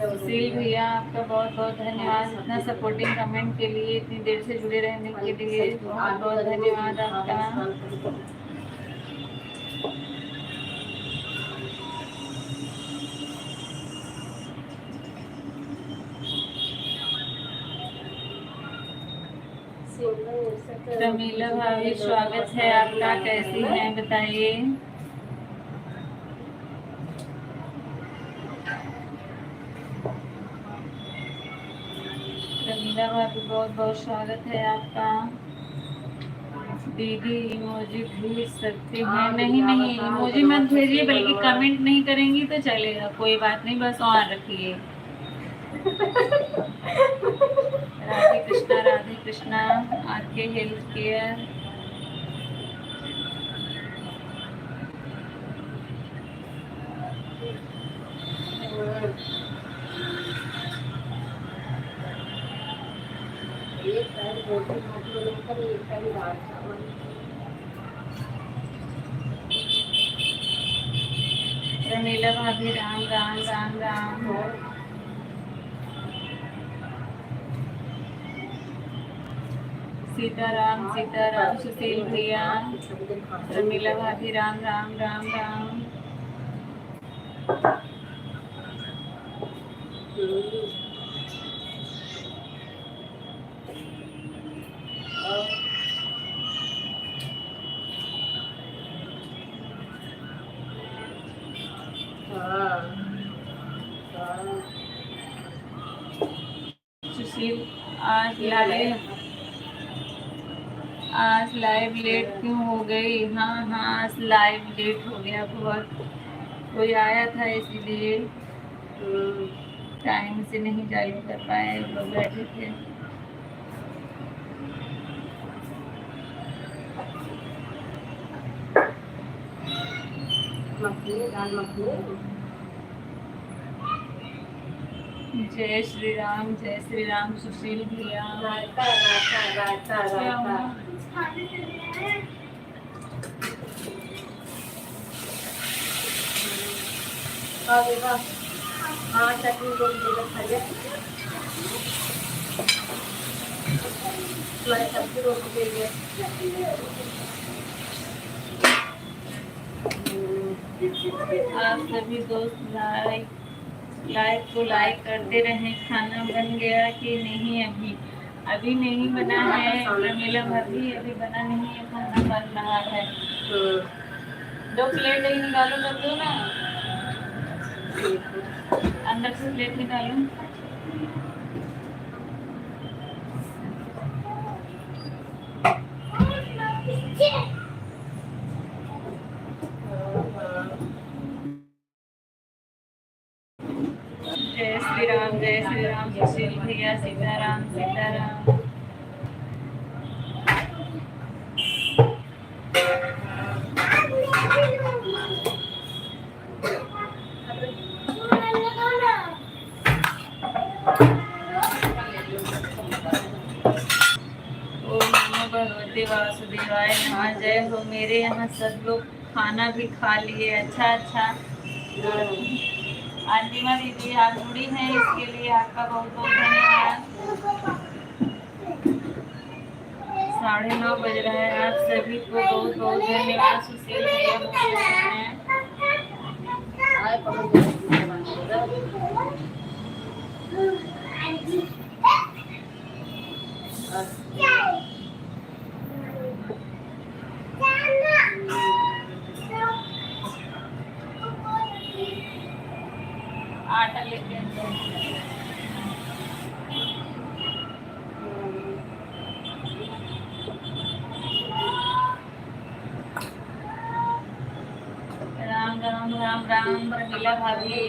सुशील भैया आपका बहुत बहुत धन्यवाद इतना सपोर्टिंग कमेंट के लिए, इतनी देर से जुड़े रहने के लिए बहुत बहुत धन्यवाद आपका। प्रमीला भाभी स्वागत है आपका, कैसी हैं बताइए। प्रमीला भाभी बहुत बहुत स्वागत है आपका। दीदी इमोजी भेज सकते हैं? नहीं नहीं, इमोजी मत भेजिए, बल्कि कमेंट नहीं करेंगी तो चलेगा, कोई बात नहीं, बस ऑन रखिए। राधे कृष्णा आके हेल्थ केयर। एक साइड रोटी रोटी लेकर एक साइड दाल चावल। प्रमीला भाभी राम राम राम राम। सीताराम सीताराम सुशील भैया। प्रमीला भाभी राम राम राम राम। सुशील आज लाइव लेट क्यों हो गई? हाँ हाँ, आज लाइव लेट हो गया बहुत, कोई आया था इसीलिए टाइम से नहीं चालू कर पाए, लोग बैठे थे। दाल मखनी। जय श्री राम सुशील भैया। रायता रायता रायता रायता। हाँ चटनी को खाइए, सब्जी रोटी दे आप सभी दोस्त लाइक को लाइक करते रहें। खाना बन गया कि नहीं? अभी नहीं बना है प्रमीला भाभी, अभी बना नहीं है, खाना बन रहा है। 2 प्लेट ही निकालो, कर दो ना, अंदर से प्लेट निकालो। जय श्री राम सुशील भैया। सीताराम सीताराम। ओम नमो भगवते वासुदेवाय नमः। जय हो। मेरे यहाँ सब लोग खाना भी खा लिए। अच्छा अच्छा, आंटिमा दीदी आप जुड़ी हैं, इसके लिए आपका बहुत बहुत धन्यवाद। 9:30 बज रहा है, आप सभी को बहुत बहुत धन्यवाद। सुशील भैया बोल रहे हैं। आटा लेके राम राम राम राम। प्रमीला भाभी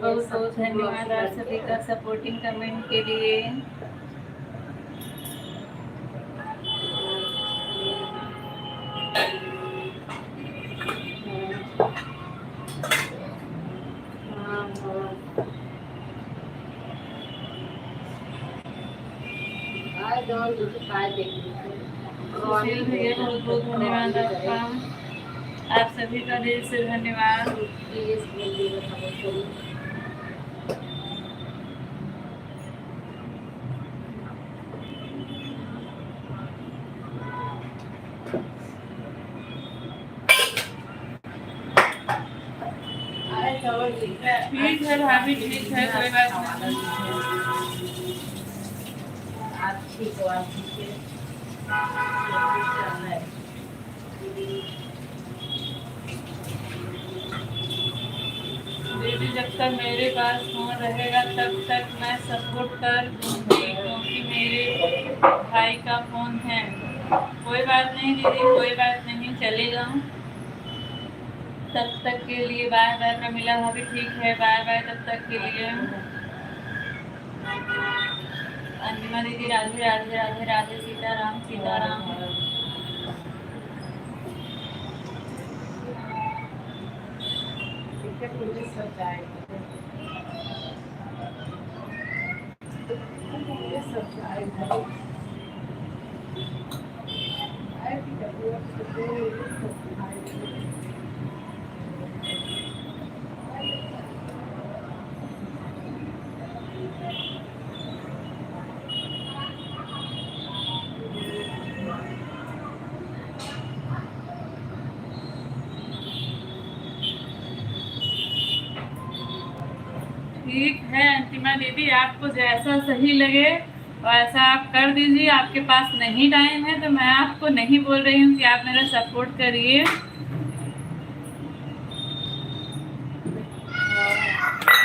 बहुत बहुत धन्यवाद आप सभी का सपोर्टिंग कमेंट के लिए। सुशील भैया बहुत बहुत धन्यवाद आपका, आप सभी का दिल से धन्यवाद। ठीक है भाभी, ठीक है, कोई बात नहीं। अच्छी क्वालिटी के दीदी जब तक मेरे पास फोन रहेगा तब तक मैं सपोर्ट कर दूंगी, क्योंकि मेरे भाई का फोन है। कोई बात नहीं दीदी, कोई बात नहीं, चलेगा। तब तक के लिए बाय बाय। प्रमिला भाभी ठीक है, बाय बाय तब तक के लिए। अंतिमा दीदी राधे राधे राधे राधे, सीताराम सीताराम। मुझे सब जाएगा, मुझे सब जाएगा। ठीक है अंतिमा दीदी, आपको जैसा सही लगे वैसा आप कर दीजिए। आपके पास नहीं टाइम है तो मैं आपको नहीं बोल रही हूँ कि आप मेरा सपोर्ट करिए।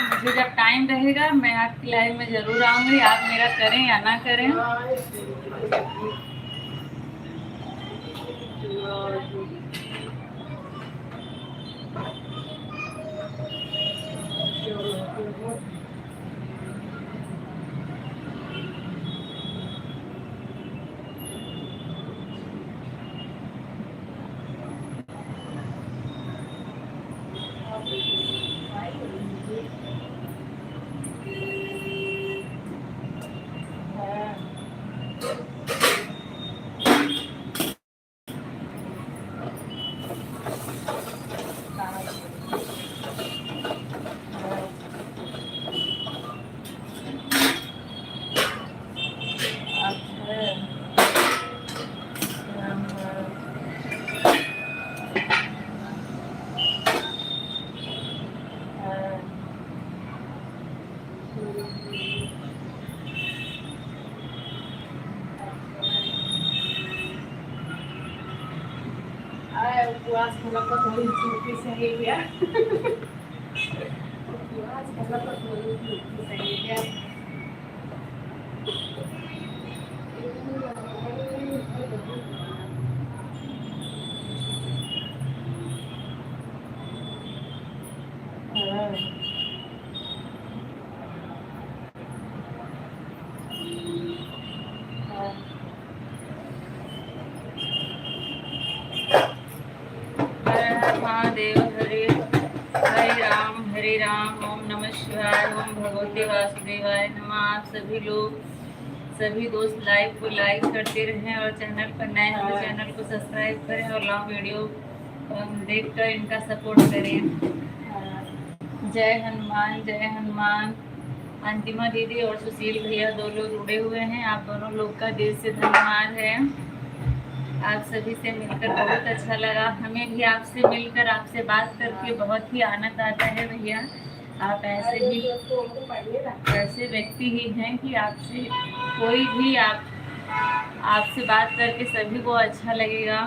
मुझे जब टाइम रहेगा मैं आपकी लाइव में ज़रूर आऊँगी, आप मेरा करें या ना करें। उपवास करना तो थोड़ी चूकी सही गया। उपवास करना तो थोड़ी चूकी सही गया। महादेव हरे राम, ओम नमः शिवाय, ओम भगवते वासुदेवाय नमः। आप सभी लोग, सभी दोस्त लाइव को लाइक करते रहें और चैनल पर नए हैं तो चैनल को सब्सक्राइब करें और लॉन्ग वीडियो देखकर इनका सपोर्ट करें। जय हनुमान, जय हनुमान। अंतिमा दीदी और सुशील भैया दो लोग जुड़े हुए हैं, आप दोनों लोग का दिल से धन्यवाद है। आप सभी से मिलकर बहुत अच्छा लगा, हमें भी आपसे मिलकर, आपसे बात करके बहुत ही आनंद आता है भैया। आप ऐसे व्यक्ति ही हैं कि आपसे कोई भी आपसे बात करके सभी को अच्छा लगेगा।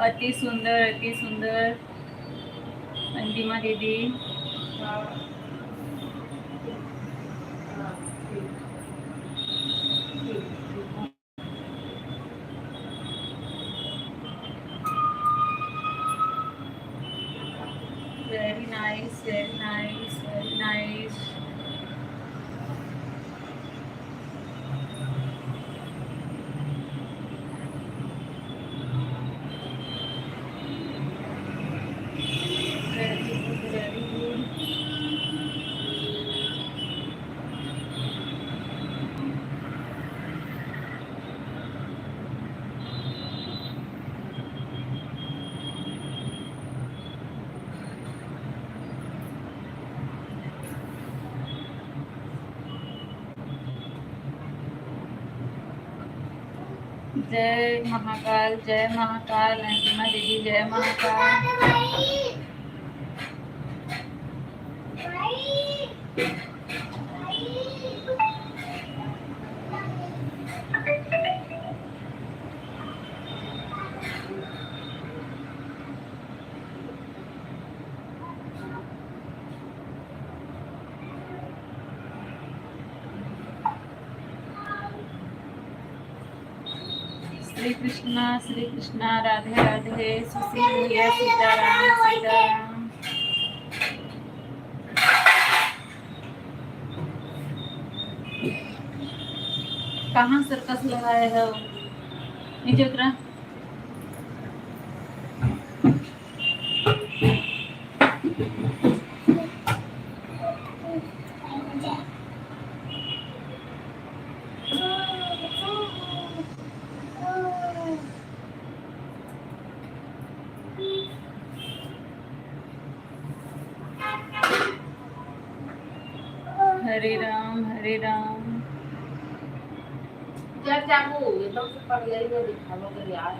अति सुंदर, अति सुंदर अंतिमा दीदी। Very nice, very nice, very nice. Very good, very good. जय महाकाल, जय महाकाल। अंतिमा दीदी जय महाकाल। श्री कृष्णा, राधे राधे। सुशील भैया सीताराम सीताराम। कहाँ सर्कस लगाए हो? नीचे उतरा। हरे राम हरे राम। जाबू एकदम से पड़ गई है, दिखाओगे यार।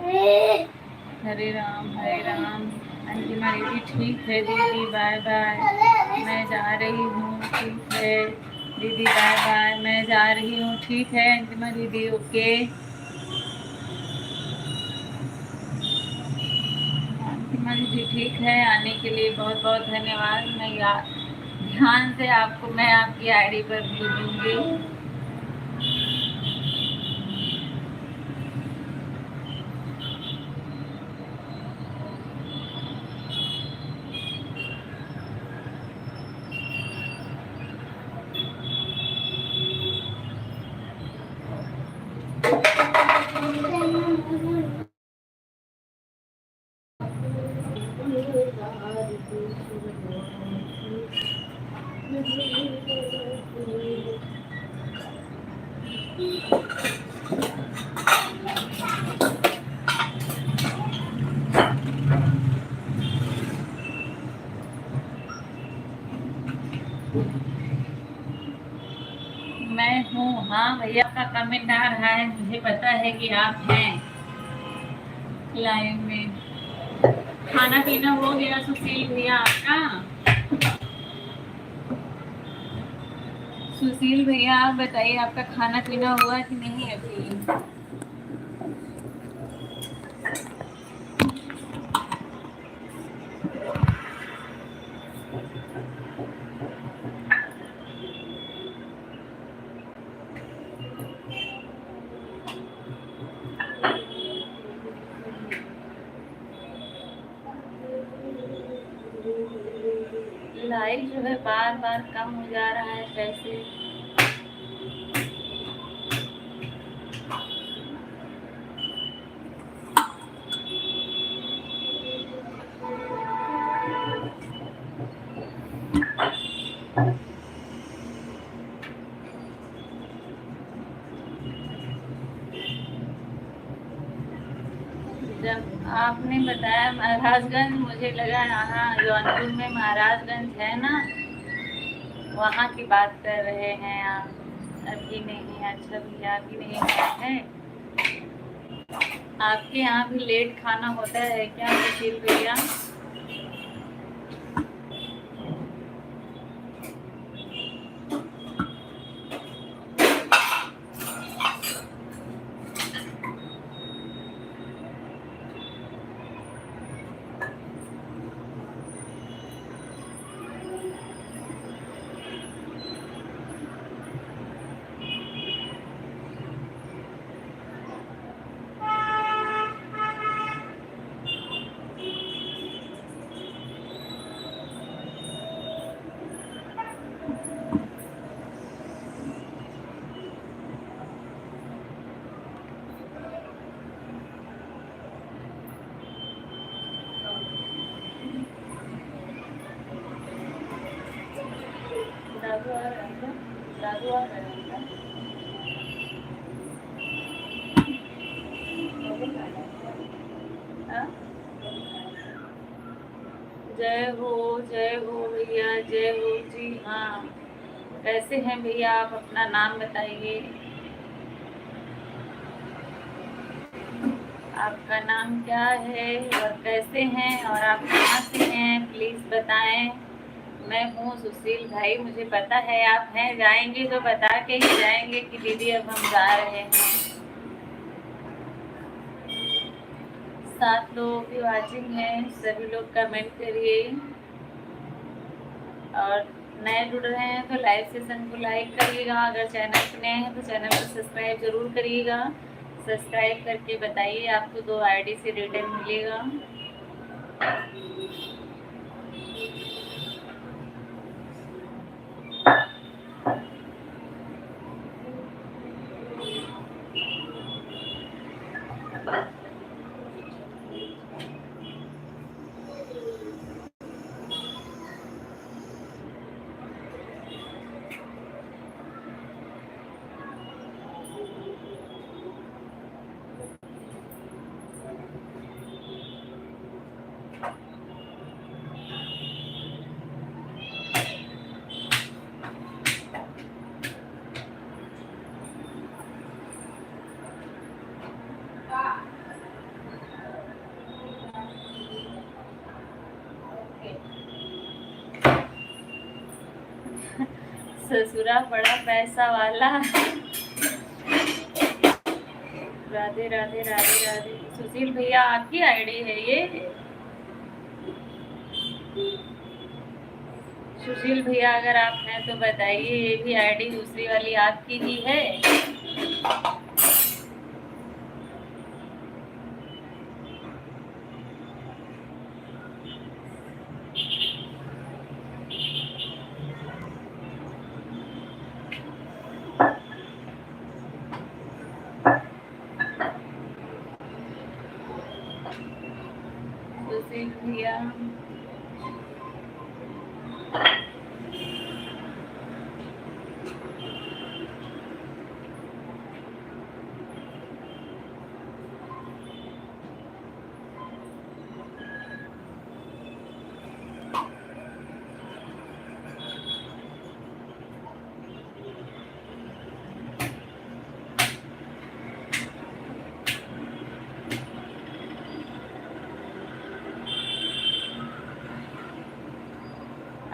हरे राम हरे राम। अंतिमा दीदी ठीक है दीदी, बाय बाय, मैं जा रही हूँ। ठीक है दीदी, बाय बाय, मैं जा रही हूँ। ठीक है अंतिमा दीदी, ओके। अंतिमा दीदी ठीक है, आने के लिए बहुत बहुत धन्यवाद। मैं ध्यान से आपको मैं आपकी आईडी पर भेजूंगी। मैं हूँ। हाँ भैया, आपका कमेंट आ रहा है, मुझे पता है कि आप हैं लाइव में। खाना पीना हो गया सुशील भैया आपका? सुशील भैया आप बताइए, आपका खाना पीना हुआ कि नहीं अभी? लाइव जो है बार बार कम हो जा रहा है, कैसे? जब आपने बताया महाराजगंज, मुझे लगा यहाँ जौनपुर में महाराजगंज है ना, वहाँ की बात कर रहे हैं आप। अभी नहीं, अच्छा भैया अभी नहीं हुआ है। आपके यहाँ भी लेट खाना होता है क्या सुशील भैया? दादू आ रहे हैं क्या? दादू आ रहे हैं क्या? हाँ? जय हो भैया, जय हो जी। हाँ, कैसे हैं भैया आप? अपना नाम बताइए। आपका नाम क्या है और कैसे हैं और आप कहाँ से हैं, प्लीज बताएं। मैं हूँ सुशील भाई, मुझे पता है आप हैं। जाएंगे तो बता के ही जाएंगे कि दीदी अब हम जा रहे हैं। 7 लोगों की वॉचिंग है, सभी लोग कमेंट करिए। और नए जुड़ रहे हैं तो लाइव सेशन को लाइक करिएगा। अगर चैनल पे नए हैं तो चैनल को सब्सक्राइब जरूर करिएगा। सब्सक्राइब करके बताइए, आपको 2 आईडी से रिटर्न मिलेगा। ससुरा बड़ा पैसा वाला। राधे राधे राधे राधे। सुशील भैया आपकी आईडी है ये? सुशील भैया अगर आप हैं तो बताइए, ये भी आईडी दूसरी वाली आपकी ही है? सुशील भैया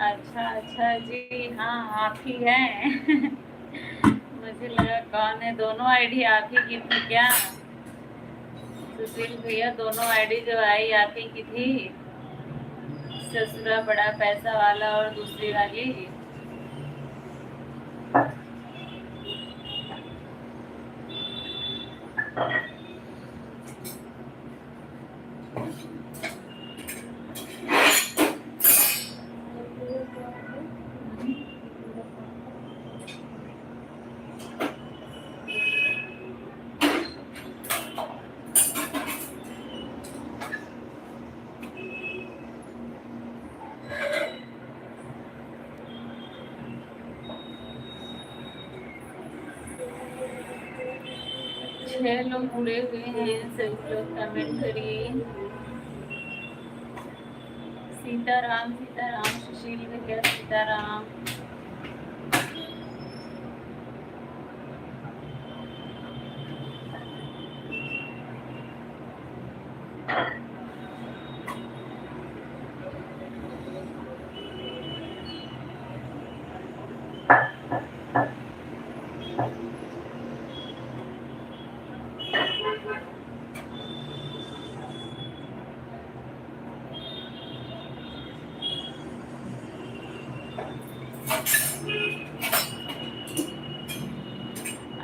अच्छा अच्छा जी, हाँ आप ही हैं। मुझे लगा कौन है। दोनों आईडी आप ही की थी क्या? सुशील भैया दोनों आईडी जो आई आप ही की थी? ससुरा बड़ा पैसा वाला और दूसरी वाली? छह लोग जुड़े हुए हैं, सभी लोग कमेंट करिए। सीताराम सीताराम, सुशील भैया सीताराम।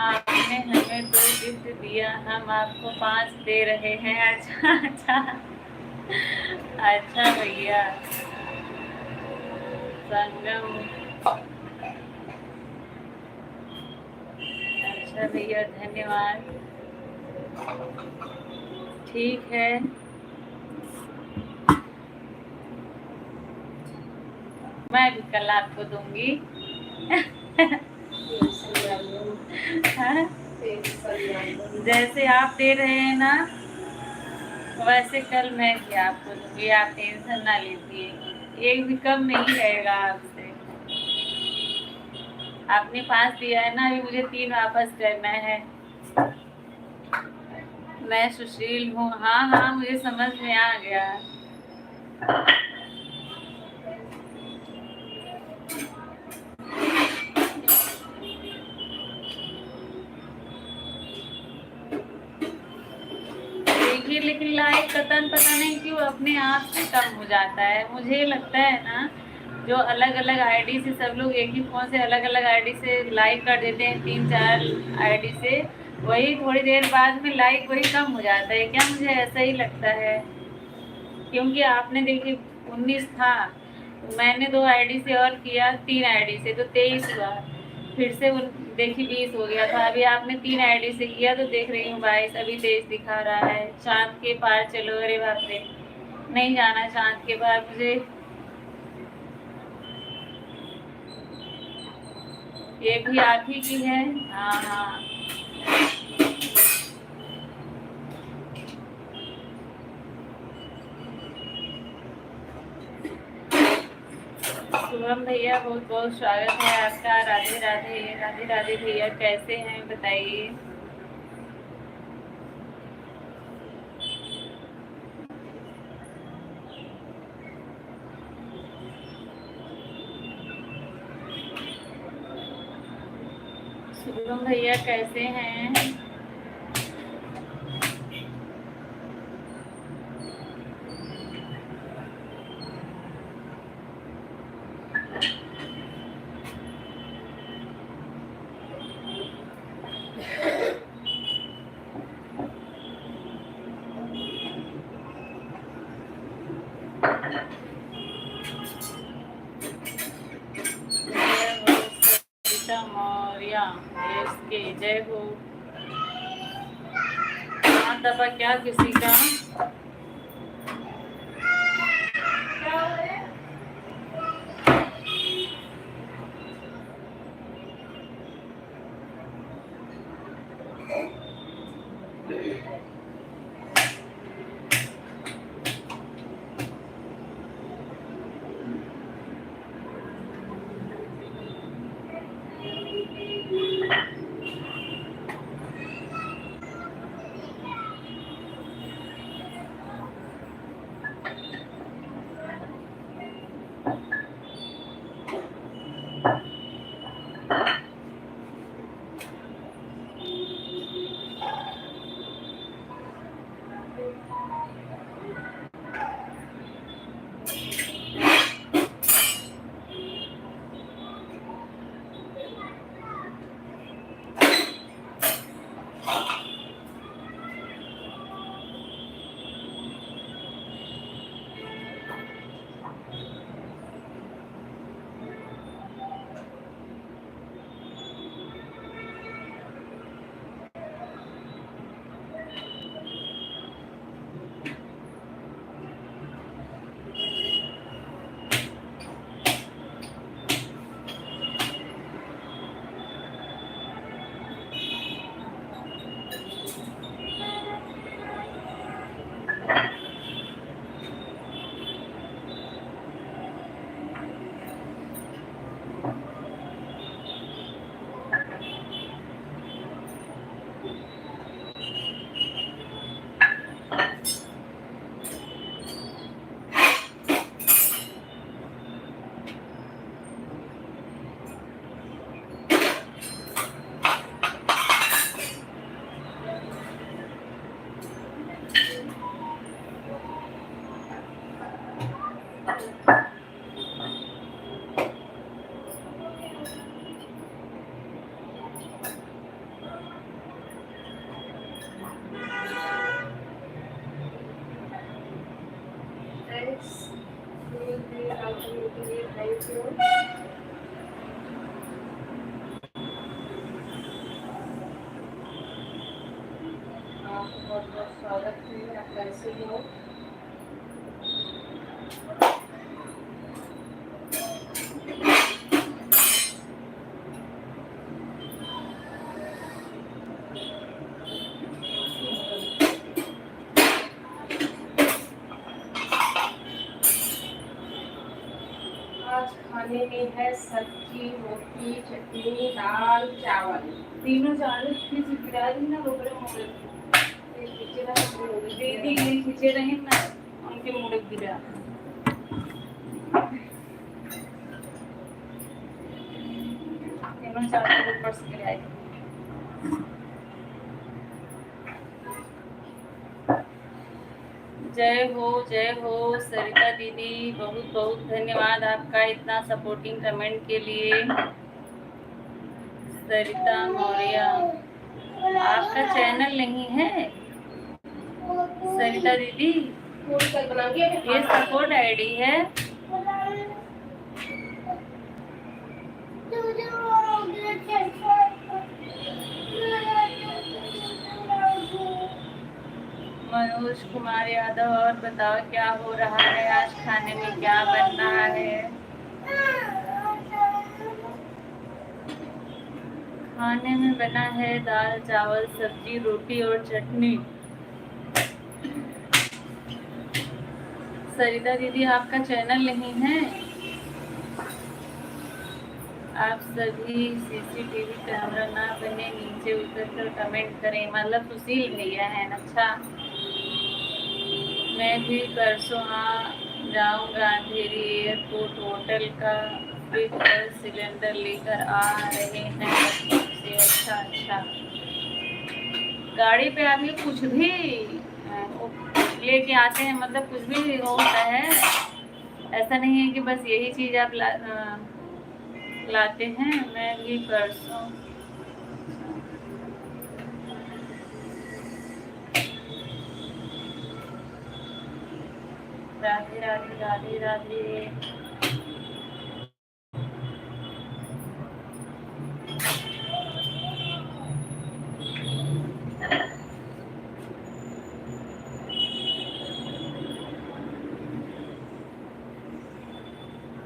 आपने हमें 2 गिफ्ट दिया, हम आपको 5 दे रहे हैं। अच्छा अच्छा अच्छा भैया। संगम। अच्छा भैया धन्यवाद। ठीक है, मैं भी कल आपको दूंगी। हाँ? जैसे आप दे रहे हैं ना, वैसे कल मैं भी आपको दूंगी, आप टेंशन ना लीजिए। एक भी कम नहीं रहेगा आपसे। आपने 5 दिया है ना, अभी मुझे 3 वापस करना है। मैं सुशील हूँ। हाँ हाँ मुझे समझ में आ गया। देखिए लेकिन लाइक कतन पता नहीं क्यों अपने आप से कम हो जाता है। मुझे लगता है ना जो अलग अलग आईडी से सब लोग एक ही फ़ोन से अलग अलग आईडी से लाइक कर देते हैं 3-4 आईडी से, वही थोड़ी देर बाद में लाइक वही कम हो जाता है क्या? मुझे ऐसा ही लगता है। क्योंकि आपने देखिए 19 था, तो मैंने 2 आईडी से और किया, 3 आईडी से तो 23 हुआ, फिर से देखिए 20 हो गया था। अभी आपने 3 आईडी से किया तो देख रही हूँ 22, अभी 23 दिखा रहा है। चाँद के पार चलो, अरे बाप रे, नहीं जाना चाँद के पार मुझे। ये भी आप ही की है? हाँ हाँ। शुभम भैया बहुत बहुत स्वागत है आपका। राधे राधे। राधे राधे भैया, कैसे हैं बताइए। शुभम भैया कैसे हैं? मौर्या देश के जय हो। हाथ दबा क्या किसी का? Thank you. आपका बहुत बहुत स्वागत है। आप कैसे हो? आज खाने में है सब्जी, रोटी, चटनी, दाल, चावल। तीनों चावल खिचड़ा ना गोबर दीदी खिचे रहे ना उनके मुड़क गिरा। तीनों चावल ऊपर से गिराए। जय हो सरिता दीदी, बहुत बहुत धन्यवाद आपका इतना सपोर्टिंग कमेंट के लिए। सरिता मौर्य, आपका चैनल नहीं है सरिता दीदी, ये सपोर्ट आईडी है। मनोज कुमार यादव, और बताओ क्या हो रहा है, आज खाने में क्या बन रहा है? खाने में बना है दाल चावल सब्जी रोटी और चटनी। सरिता दीदी आपका चैनल नहीं है? आप सभी सीसीटीवी कैमरा ना बने नीचे उतर कर कमेंट करें, मतलब सुशील भैया है। अच्छा, मैं भी परसों आ जाऊंगा, अंधेरी एयरपोर्ट होटल का फिर गैस सिलेंडर लेकर आ रहे हैं से। अच्छा अच्छा, गाड़ी पे आप ये कुछ भी लेके आते हैं, मतलब कुछ भी होता है, ऐसा नहीं है कि बस यही चीज़ आप लाते हैं। मैं भी परसों राधे राधे राधे राधे।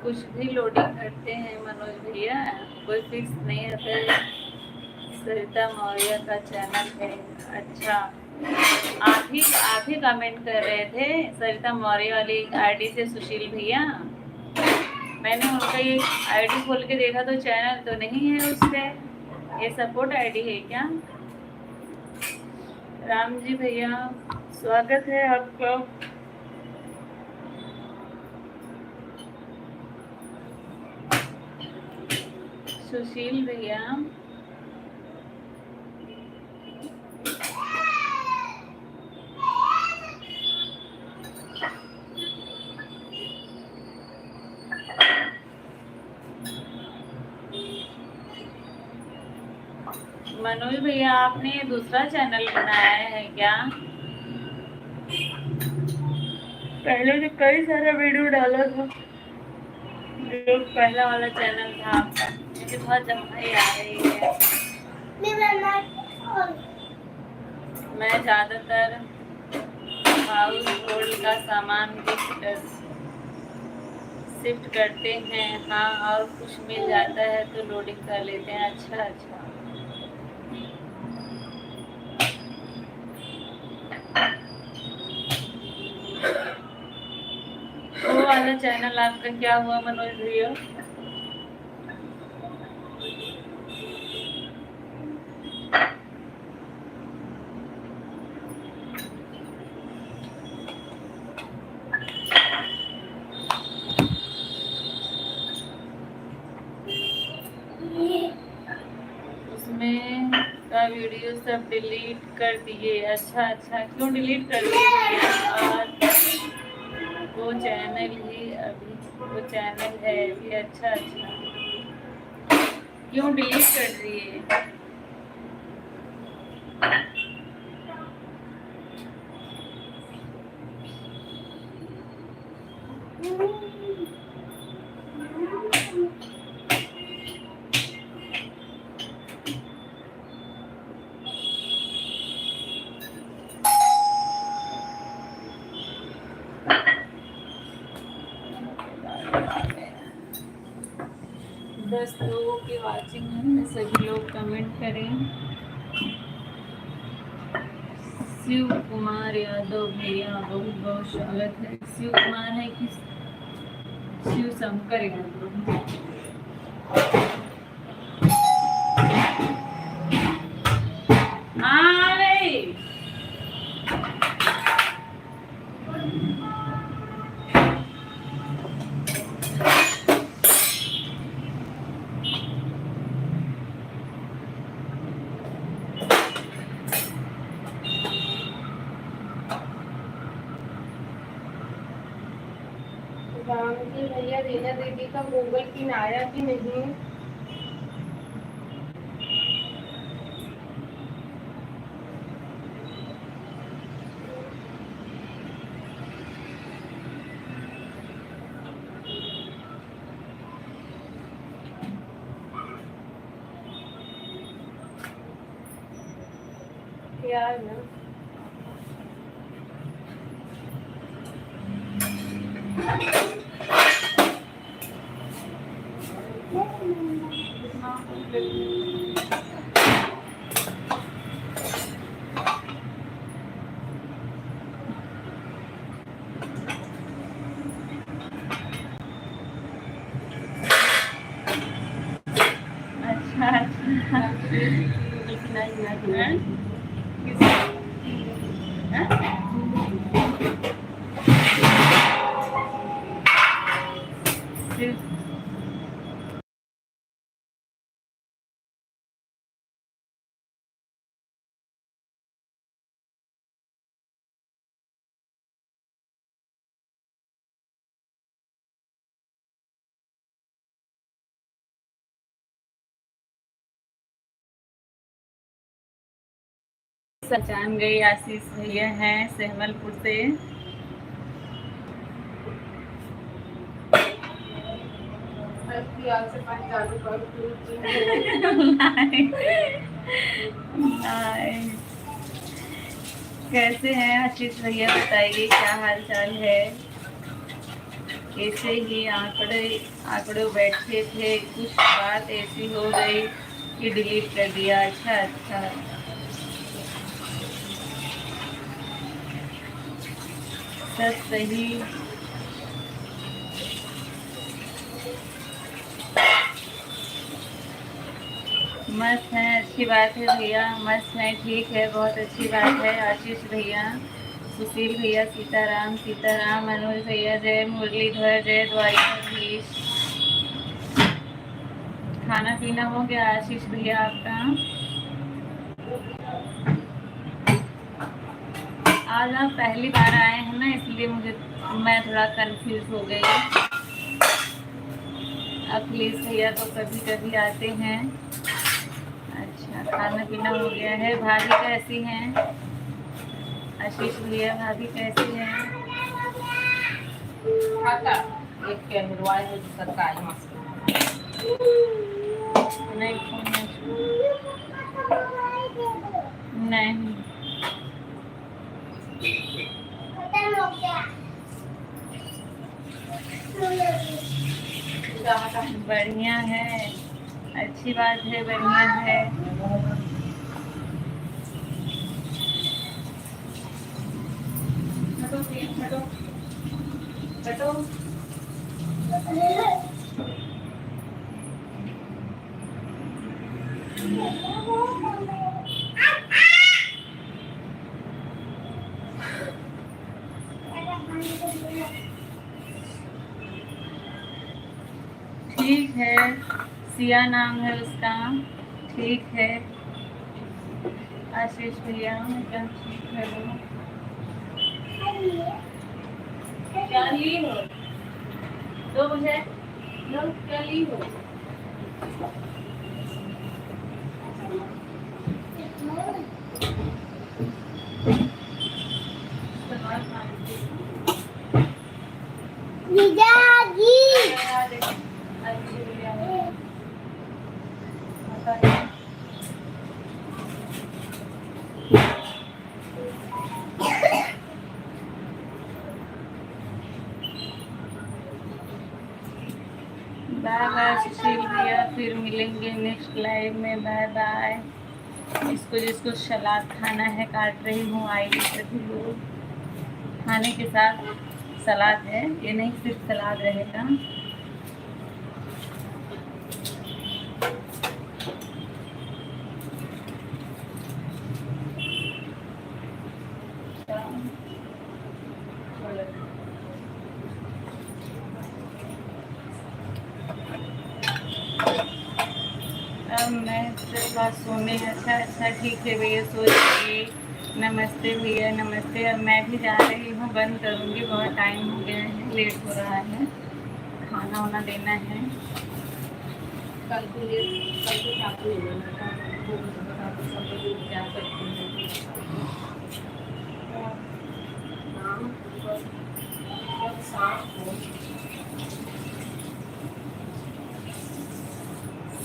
कुछ भी लोडिंग करते हैं मनोज भैया, कोई फिक्स नहीं रहता है। सरिता मौर्य का चैनल है। अच्छा, आप ही कमेंट कर रहे थे सरिता मौर्य वाली आईडी से सुशील भैया। मैंने उनका ये आईडी खोल के देखा तो चैनल तो नहीं है उस पर। ये सपोर्ट आईडी है क्या? राम जी भैया स्वागत है आपका। सुशील भैया मनोज भैया, आपने दूसरा चैनल बनाया है क्या? पहले तो कई सारा वीडियो डाला था, जो पहला वाला चैनल था आपका। मुझे बहुत जम्हाई आ रही है। मैं ज़्यादातर हाउस होल्ड का सामान शिफ्ट करते हैं, हाँ, और कुछ मिल जाता है तो लोडिंग कर लेते हैं। अच्छा अच्छा, वो वाला चैनल आपका क्या हुआ मनोज भैया? उसमें का वीडियो सब डिलीट कर दिए। अच्छा अच्छा, क्यों डिलीट कर दिए? और वो चैनल है अभी। अच्छा अच्छा, क्यों डिलीट कर दिए? दस लोगों की वाचिंग है, सभी लोग कमेंट करें। शिव कुमार यादव भैया बहुत बहुत स्वागत है। शिव कुमार है कि शिव शंकर यादव? हाँ भाई, राम जी भैया रीना दीदी का गूगल पिन आया कि नहीं? क्या है ना अच्छा अच्छा। गूगल पिन आया कि नहीं? सिर्फ पहचान गई, आशीष भैया हैं सहमलपुर से। ऐसी आज से 5 चालू कर नहीं, नहीं। कैसे हैं आशीष भैया, बताइए क्या हाल चाल है? ऐसे ही आंकड़ों बैठे थे, कुछ बात ऐसी हो गई कि डिलीट कर दिया। अच्छा अच्छा, सब सही। मस्त है, अच्छी बात है भैया, मस्त है, ठीक है, बहुत अच्छी बात है। आशीष भैया, सुशील भैया, सीताराम सीताराम, मनोज भैया जय मुरलीधर, जय द्वारिकाधीश। खाना पीना हो गया आशीष भैया आपका? आज आप पहली बार आए हैं ना, इसलिए मैं थोड़ा कंफ्यूज हो गई। अखिलेश भैया तो कभी कभी आते हैं। अच्छा, खाना पीना हो गया है। भाभी कैसी हैं आशीष भैया, भाभी कैसी हैं? खाता एक के मिलवाए हो सरकारी मस्त नहीं नहीं, बढ़िया है, अच्छी बात है, बढ़िया है। ठीक है, सिया नाम है उसका। ठीक है आशीष भैया, क्या ठीक है वो? क्या ली हो? तो मुझे क्या ली हो? बाय बाय सुशील भैया, फिर मिलेंगे नेक्स्ट लाइव में। Bye bye. इसको जिसको सलाद खाना है काट रही हूँ, आइए सभी लोग। खाने के साथ सलाद है, ये नहीं सिर्फ सलाद रहेगा। अब मैं बात सोने। अच्छा अच्छा, ठीक है भैया, सो जाइए। नमस्ते भैया, नमस्ते। अब मैं भी जा रही हूँ, बंद करूँगी, बहुत टाइम हो गया है, लेट हो रहा है, खाना वाना देना है। कल को साथ में लेना था, वो बता दो सब लोग क्या करते हैं। नाम सब साफ हो।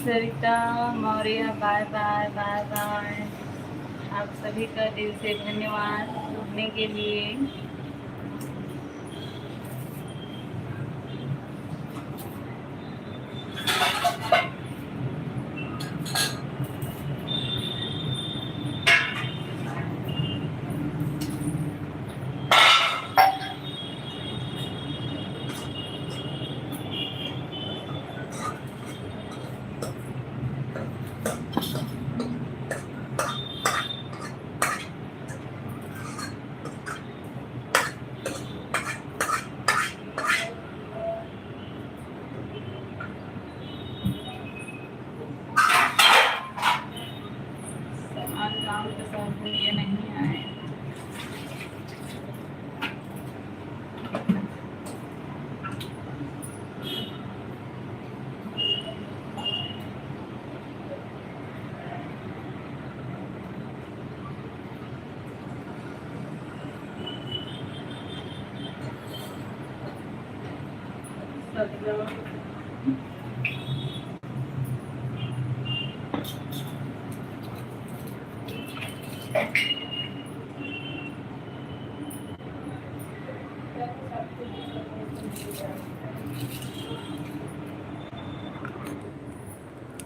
Sarita Maurya, bye bye bye bye. आप सभी का दिल से धन्यवाद जुड़ने के लिए। आज राम प्रसाद भैया नहीं आए। सब लोग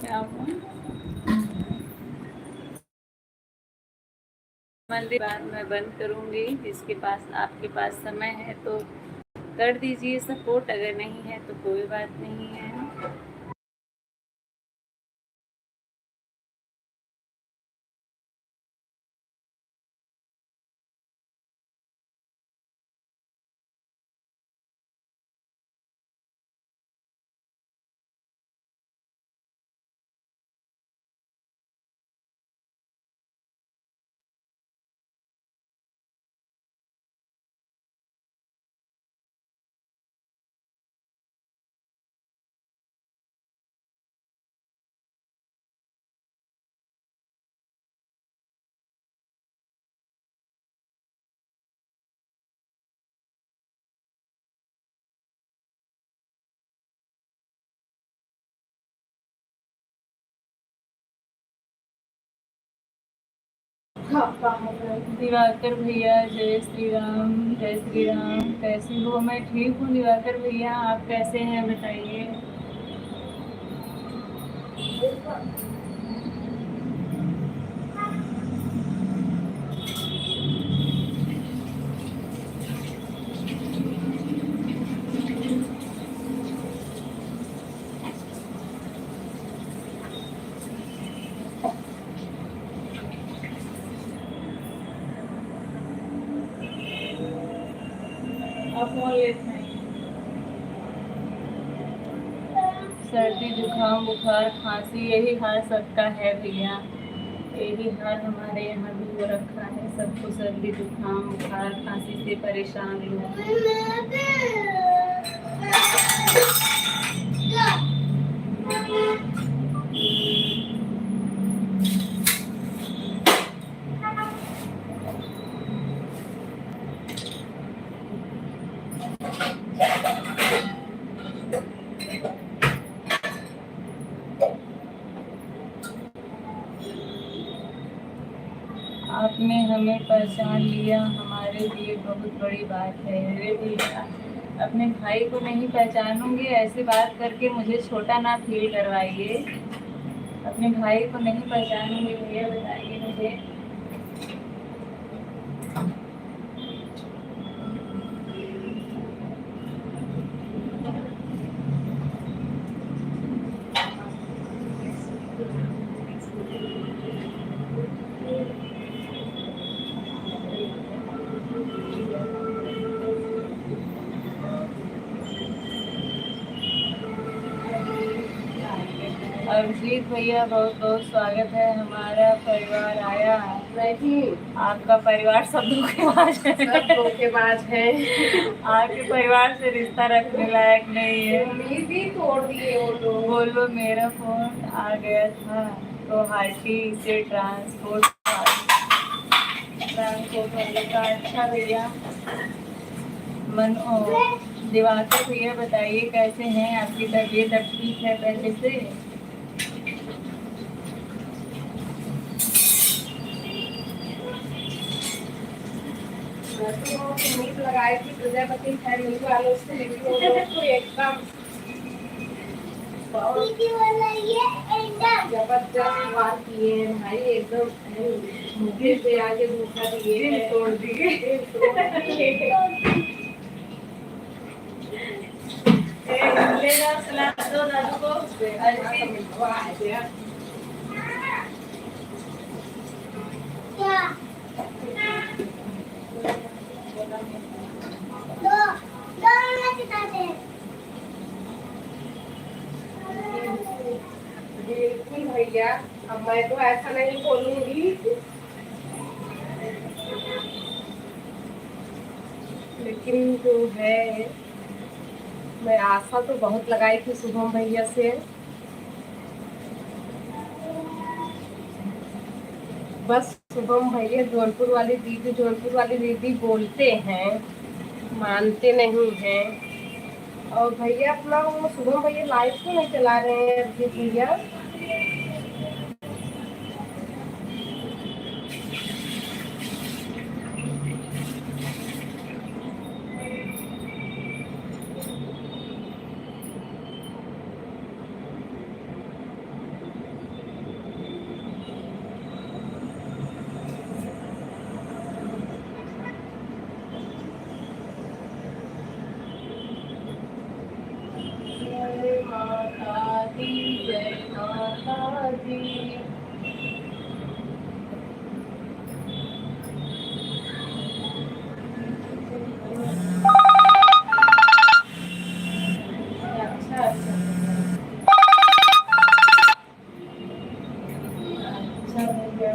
क्या हुआ? मंदिर बाद मैं बंद करूँगी, जिसके पास आपके पास समय है तो कर दीजिए सपोर्ट, अगर नहीं है तो कोई बात नहीं है। दिवाकर भैया, जय श्री राम, जय श्री राम। कैसी हो? मैं ठीक हूँ दिवाकर भैया, आप कैसे हैं बताइए। आप फोन लेते हैं। सर्दी जुकाम बुखार खांसी यही हाल सबका है भैया, यही हाल हमारे यहाँ भी हो रखा है, सबको सर्दी जुकाम बुखार खांसी से परेशान लोग। आपने हमें पहचान लिया, हमारे लिए बहुत बड़ी बात है। अरे भैया, अपने भाई को नहीं पहचानूंगी, ऐसी बात करके मुझे छोटा ना फील करवाइए। अपने भाई को नहीं पहचानूंगी भैया, बताइए मुझे। अभिजीत भैया, बहुत बहुत स्वागत है, हमारा परिवार आया नहीं, आपका परिवार सब धोखेबाज है। सब धोखेबाज है। आपके परिवार से रिश्ता रखने लायक नहीं है। उम्मीद ही तोड़ दिए वो लोग। बोलो मेरा फोन आ गया था गुवाहाटी से ट्रांसपोर्ट वाले का। अच्छा भैया दिवाकर भैया बताइए कैसे हैं, आपकी तबीयत अब ठीक है पहले से? तो उम्मीद लगाई थी प्रजापति फैमिली वालों से, लेकिन वो लोग तो एकदम जबरदस्त बात किए हैं भाई, एकदम मुझे से आगे धोखा दिए, तोड़ दिए। दादू को बिल्कुल भैया, अब मैं तो ऐसा नहीं बोलूंगी, लेकिन जो है मैं आशा तो बहुत लगाई थी शुभम भैया से, बस शुभम भैया जौनपुर वाली दीदी बोलते हैं, मानते नहीं हैं। और भैया अपना वो शुभम भैया लाइव क्यों नहीं चला रहे हैं अभी भैया? माता दी जय माता दी। अच्छा अच्छा भैया,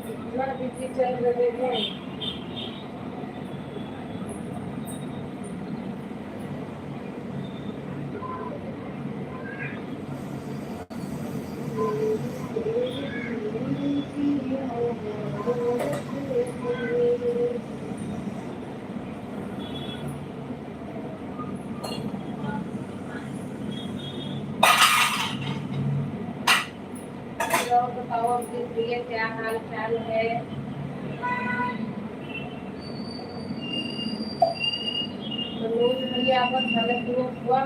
इतना बिजी चल रहे हैं। बताओ अपनी प्रिय क्या हाल चाल है? मनोज भैया आपका खाना पीना हुआ?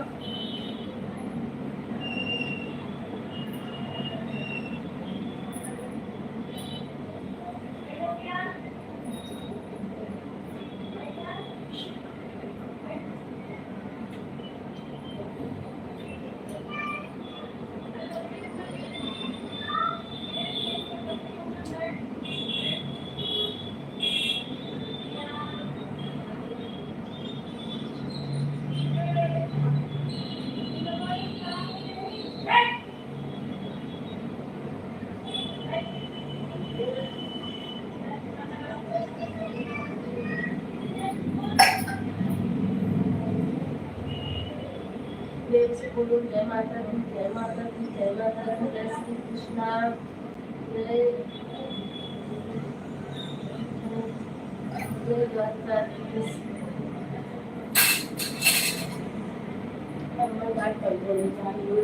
प्रेम से बोलो जय माता दी, जय माता दी, जय माता दी, जय श्री कृष्णा, जय माता दी। अब मैं बात कर बोलना चाहिए।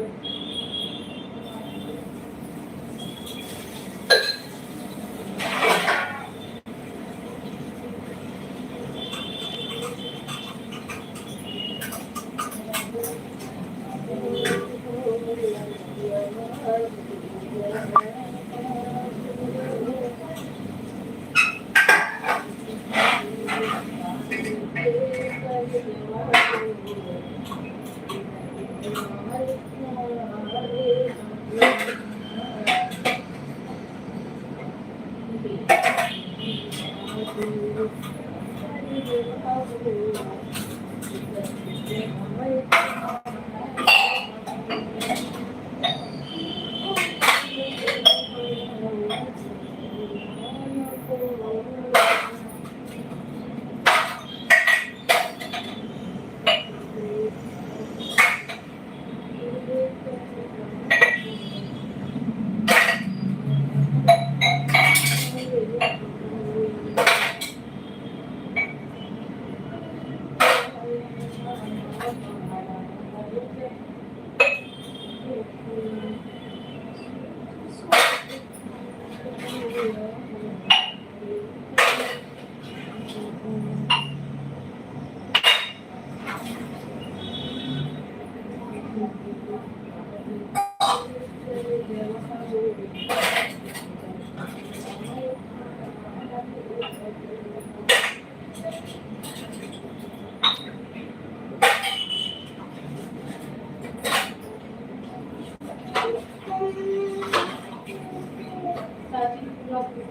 चाची को बुला दो।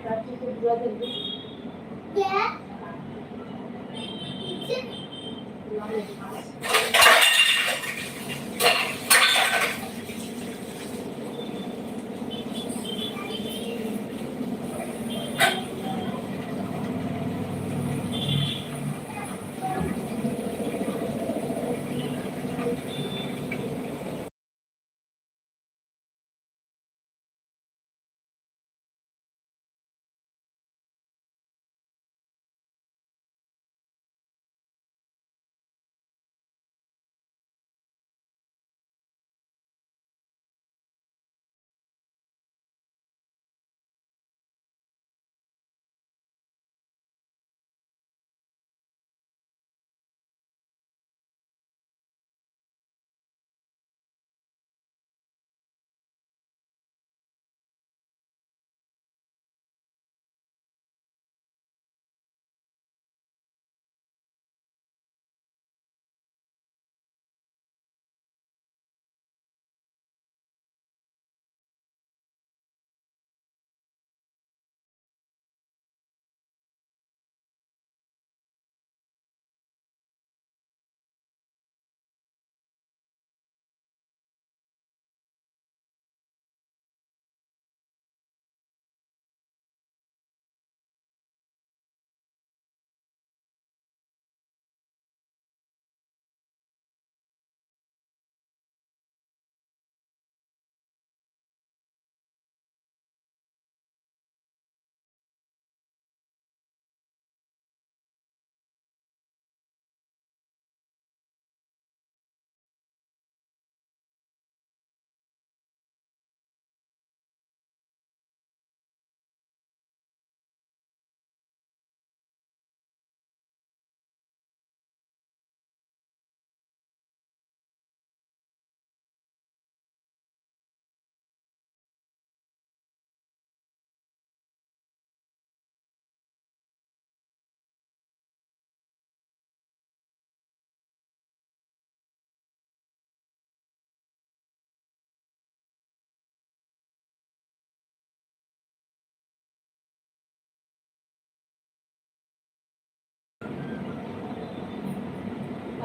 चाची को बुला जल्दी। बुला ले।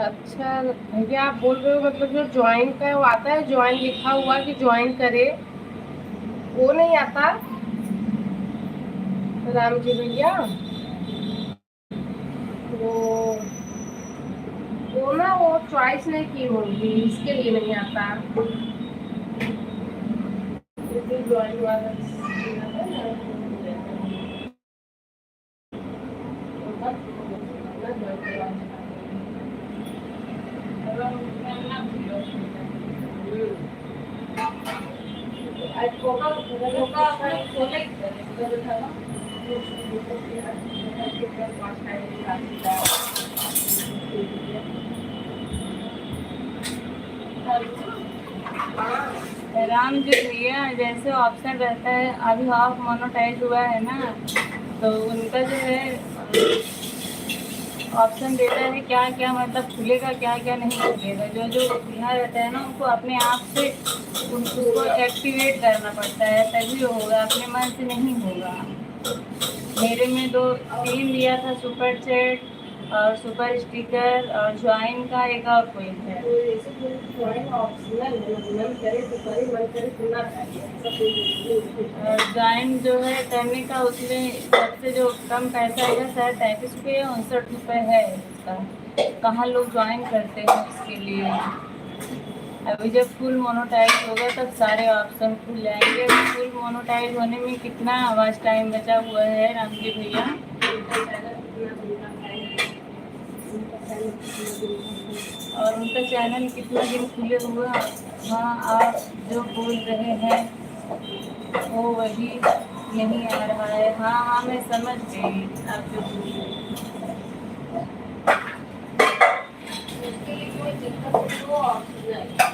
अच्छा भैया, आप बोल रहे हो मतलब जो ज्वाइन का है वो आता है, ज्वाइन लिखा हुआ कि ज्वाइन करे, वो नहीं आता? राम जी भैया, वो ना वो चॉइस नहीं की होगी, इसके लिए नहीं आता। ज्वाइन वाला राम जी भैया, जैसे ऑप्शन रहता है अभी हाफ मोनोटाइज हुआ है ना, तो उनका जो है ऑप्शन देता है क्या क्या मतलब खुलेगा, क्या क्या नहीं खुलेगा। जो जो यहाँ रहता है ना उनको अपने आप से उसको एक्टिवेट करना पड़ता है, तभी होगा, अपने मन से नहीं होगा। मेरे में 2-3 दिया था, सुपर चैट और सुपर स्टिकर और ज्वाइन का एक और कोई है। ज्वाइन जो है करने का, उसमें सबसे जो कम पैसा है शायद 33 रुपये या 59 रुपये है इसका। कहाँ लोग ज्वाइन करते हैं इसके लिए। अभी जब फुल मोनोटाइज होगा तब सारे ऑप्शन खुल जाएंगे। फुल मोनोटाइज होने में कितना आवाज़ टाइम बचा हुआ है राम जी भैया? और उनका चैनल कितना दिन खुले हुआ? हाँ, आप जो बोल रहे हैं वो वही नहीं आ रहा है। हाँ हाँ, मैं समझ गई आप जो बोल रहे हैं। उसके लिए कोई दिक्कत नहीं, वो ऑप्शन है।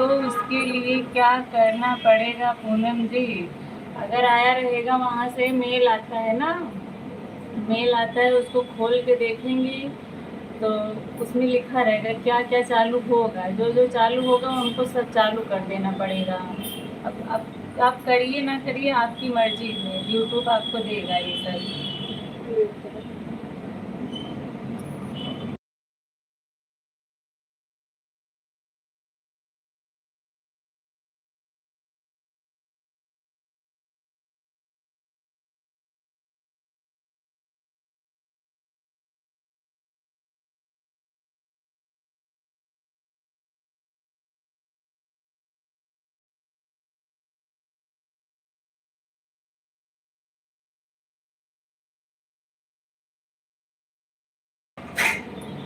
तो इसके लिए क्या करना पड़ेगा पूनम जी? अगर आया रहेगा वहाँ से मेल आता है ना, मेल आता है, उसको खोल के देखेंगी तो उसमें लिखा रहेगा क्या क्या चालू होगा। जो जो चालू होगा उनको सब चालू कर देना पड़ेगा। अब आप करिए ना करिए, आपकी मर्जी है, यूट्यूब आपको देगा ये सब।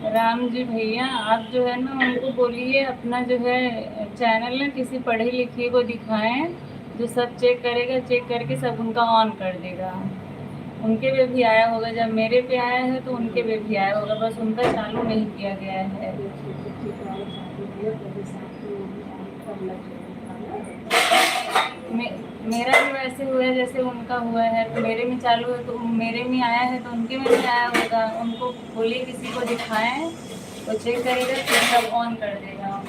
राम जी भैया, आप जो है ना उनको बोलिए अपना जो है चैनल ना किसी पढ़े लिखे को दिखाएं, जो सब चेक करेगा, चेक करके सब उनका ऑन कर देगा। उनके पे भी आया होगा, जब मेरे पे आया है तो उनके पे भी आया होगा, बस उनका चालू नहीं किया गया है। मे, मेरा भी वैसे हुआ है जैसे उनका हुआ है, तो मेरे में चालू है तो मेरे में आया है तो उनके में भी आया होगा। उनको बोलिए किसी को दिखाएं, वो चेक करेगा फिर सब ऑन कर देगा।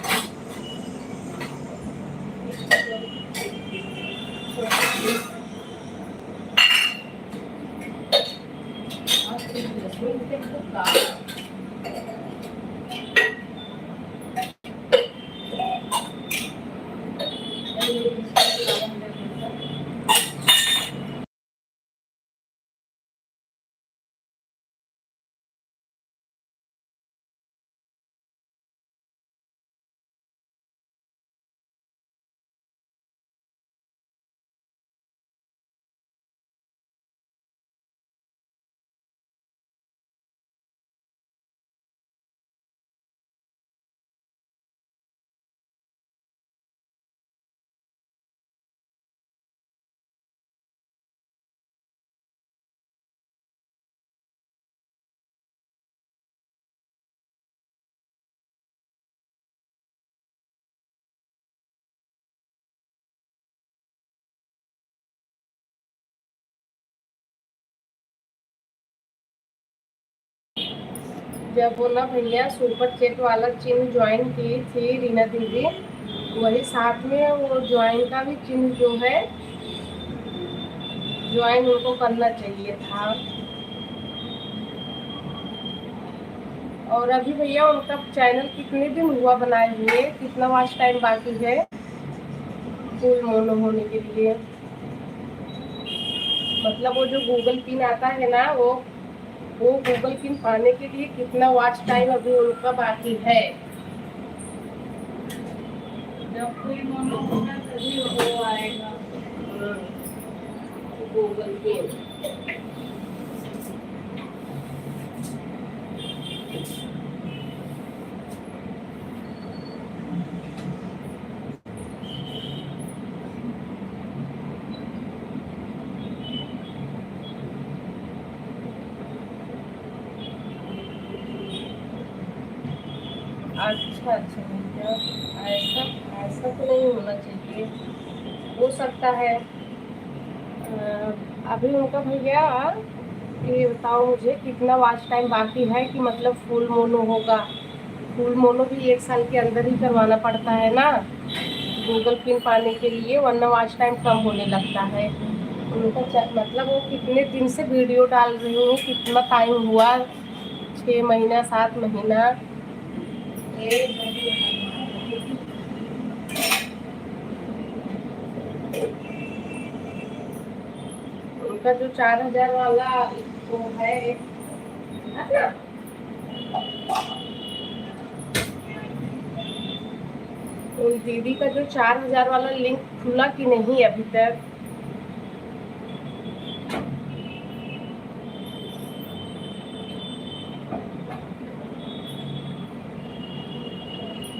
जब वो ना भैया सुपर चैट वाला चिन्ह ज्वाइन की थी रीना दीदी, वही साथ में वो ज्वाइन का भी चिन्ह जो है ज्वाइन उनको करना चाहिए था। और अभी भैया उनका चैनल कितने दिन हुआ बनाए हुए, कितना वॉच टाइम बाकी है फुल मोनो होने के लिए? मतलब वो जो गूगल पिन आता है ना, वो गूगल पिन पाने के लिए कितना वॉच टाइम अभी उनका बाकी है? जब कोई मोनो होगा तभी वो आएगा गूगल पिन। अच्छा अच्छा भैया, ऐसा ऐसा तो नहीं होना चाहिए। हो सकता है अभी उनका भैया ये बताओ मुझे कितना वॉच टाइम बाकी है कि मतलब फुल मोनो होगा? फुल मोनो भी 1 साल के अंदर ही करवाना पड़ता है ना गूगल पिन पाने के लिए, वरना वॉच टाइम कम होने लगता है उनका। मतलब वो कितने दिन से वीडियो डाल रही हूँ, कितना टाइम हुआ, 6 महीना 7 महीना? उनका जो 4,000 वाला वो है ना, उन दीदी का जो 4,000 वाला लिंक खुला कि नहीं अभी तक?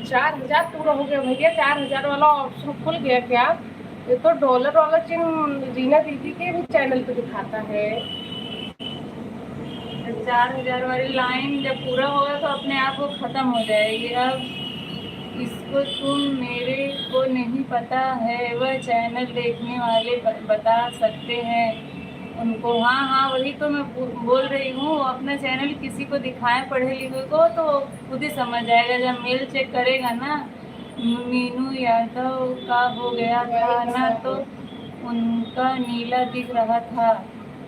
चार हजार पूरा हो गया भैया? 4,000 वाला ऑप्शन खुल गया क्या? ये तो डॉलर वाला चिन्ह रीना दीदी के भी चैनल पे दिखाता है। 4,000 वाली लाइन जब पूरा होगा तो अपने आप वो खत्म हो जाएगी। अब इसको तुम मेरे को नहीं पता है, वह चैनल देखने वाले बता सकते हैं उनको। हाँ हाँ, वही तो मैं बोल रही हूँ, अपना चैनल किसी को दिखाएं पढ़े लिखे को तो खुद ही समझ आएगा। जब मेल चेक करेगा ना, मीनू यादव का हो गया था ना, तो उनका नीला दिख रहा था,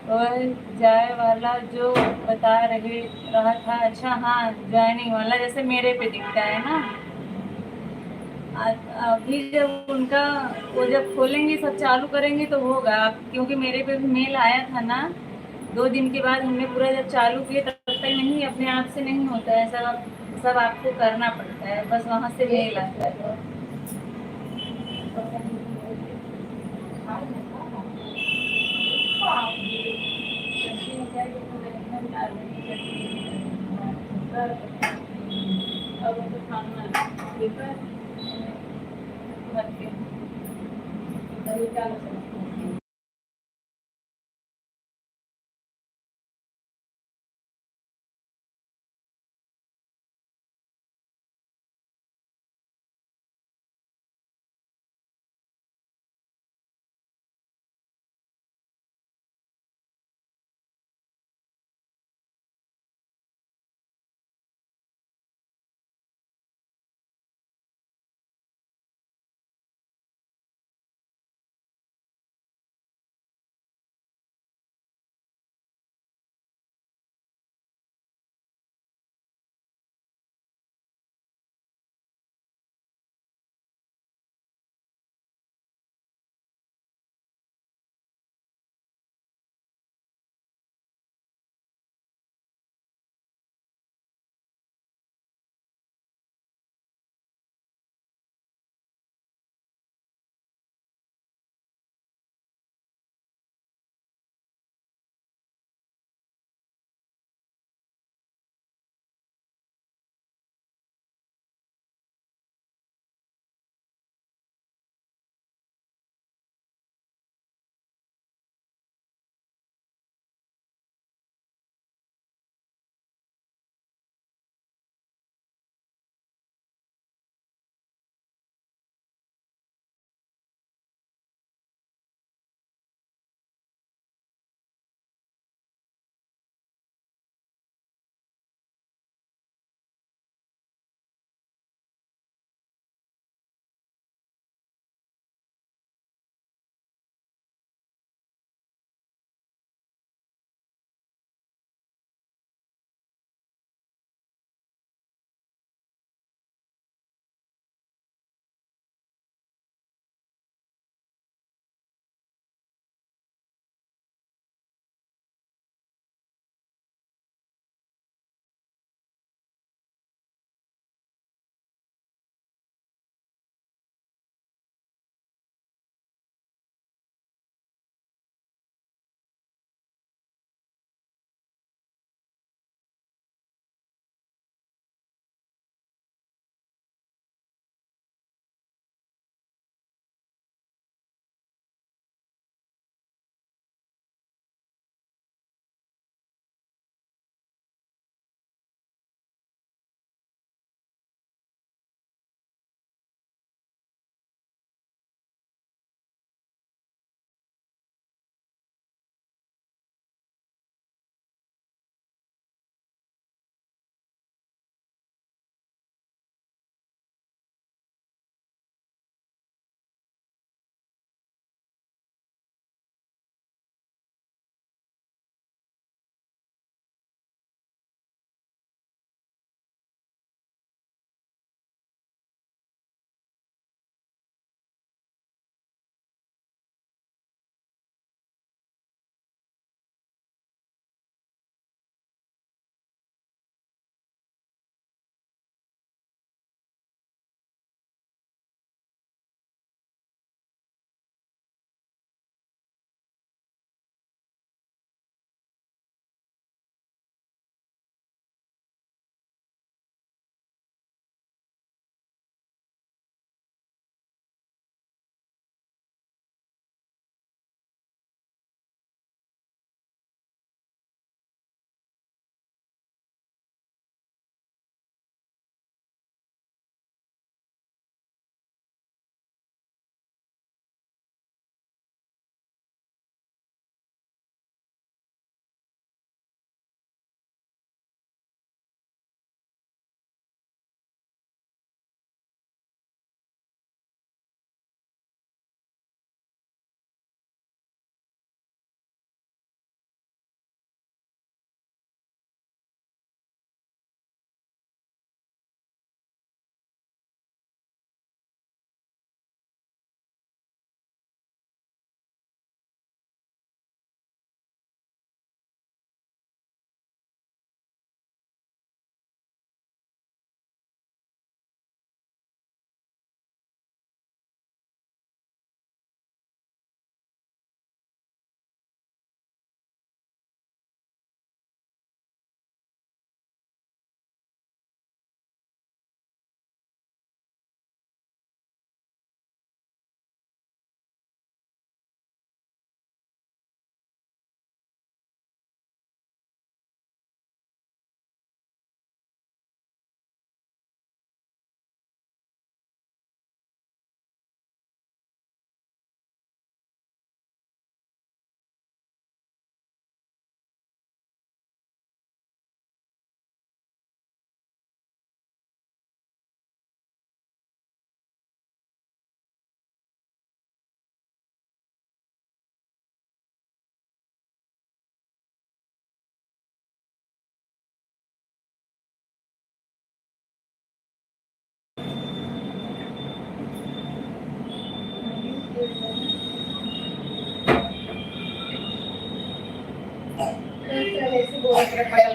वह जाए वाला जो बता रहा था। अच्छा हाँ, ज्वाइनिंग वाला जैसे मेरे पे दिखता है ना। अभी जब उनका वो जब खोलेंगी सब चालू करेंगी तो होगा। क्योंकि मेरे पे भी मेल आया था ना, 2 दिन के बाद हमने पूरा जब चालू किए तब तक नहीं, अपने आप से नहीं होता है, सब आपको करना पड़ता है, बस वहाँ से मेल आता है। अब तो खाना ठीक है।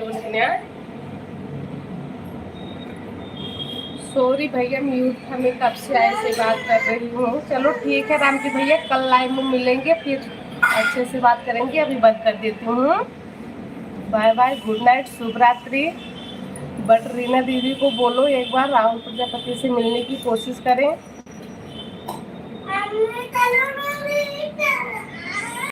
बोलते सॉरी भैया, म्यूट था, मैं कब से ऐसे बात कर रही हूँ। चलो ठीक है राम जी भैया, कल लाइव में मिलेंगे, फिर अच्छे से बात करेंगे। अभी बंद कर देती हूँ। बाय बाय, गुड नाइट, शुभ रात्रि। बट रीना दीदी को बोलो एक बार राहुल प्रजापति से मिलने की कोशिश करें।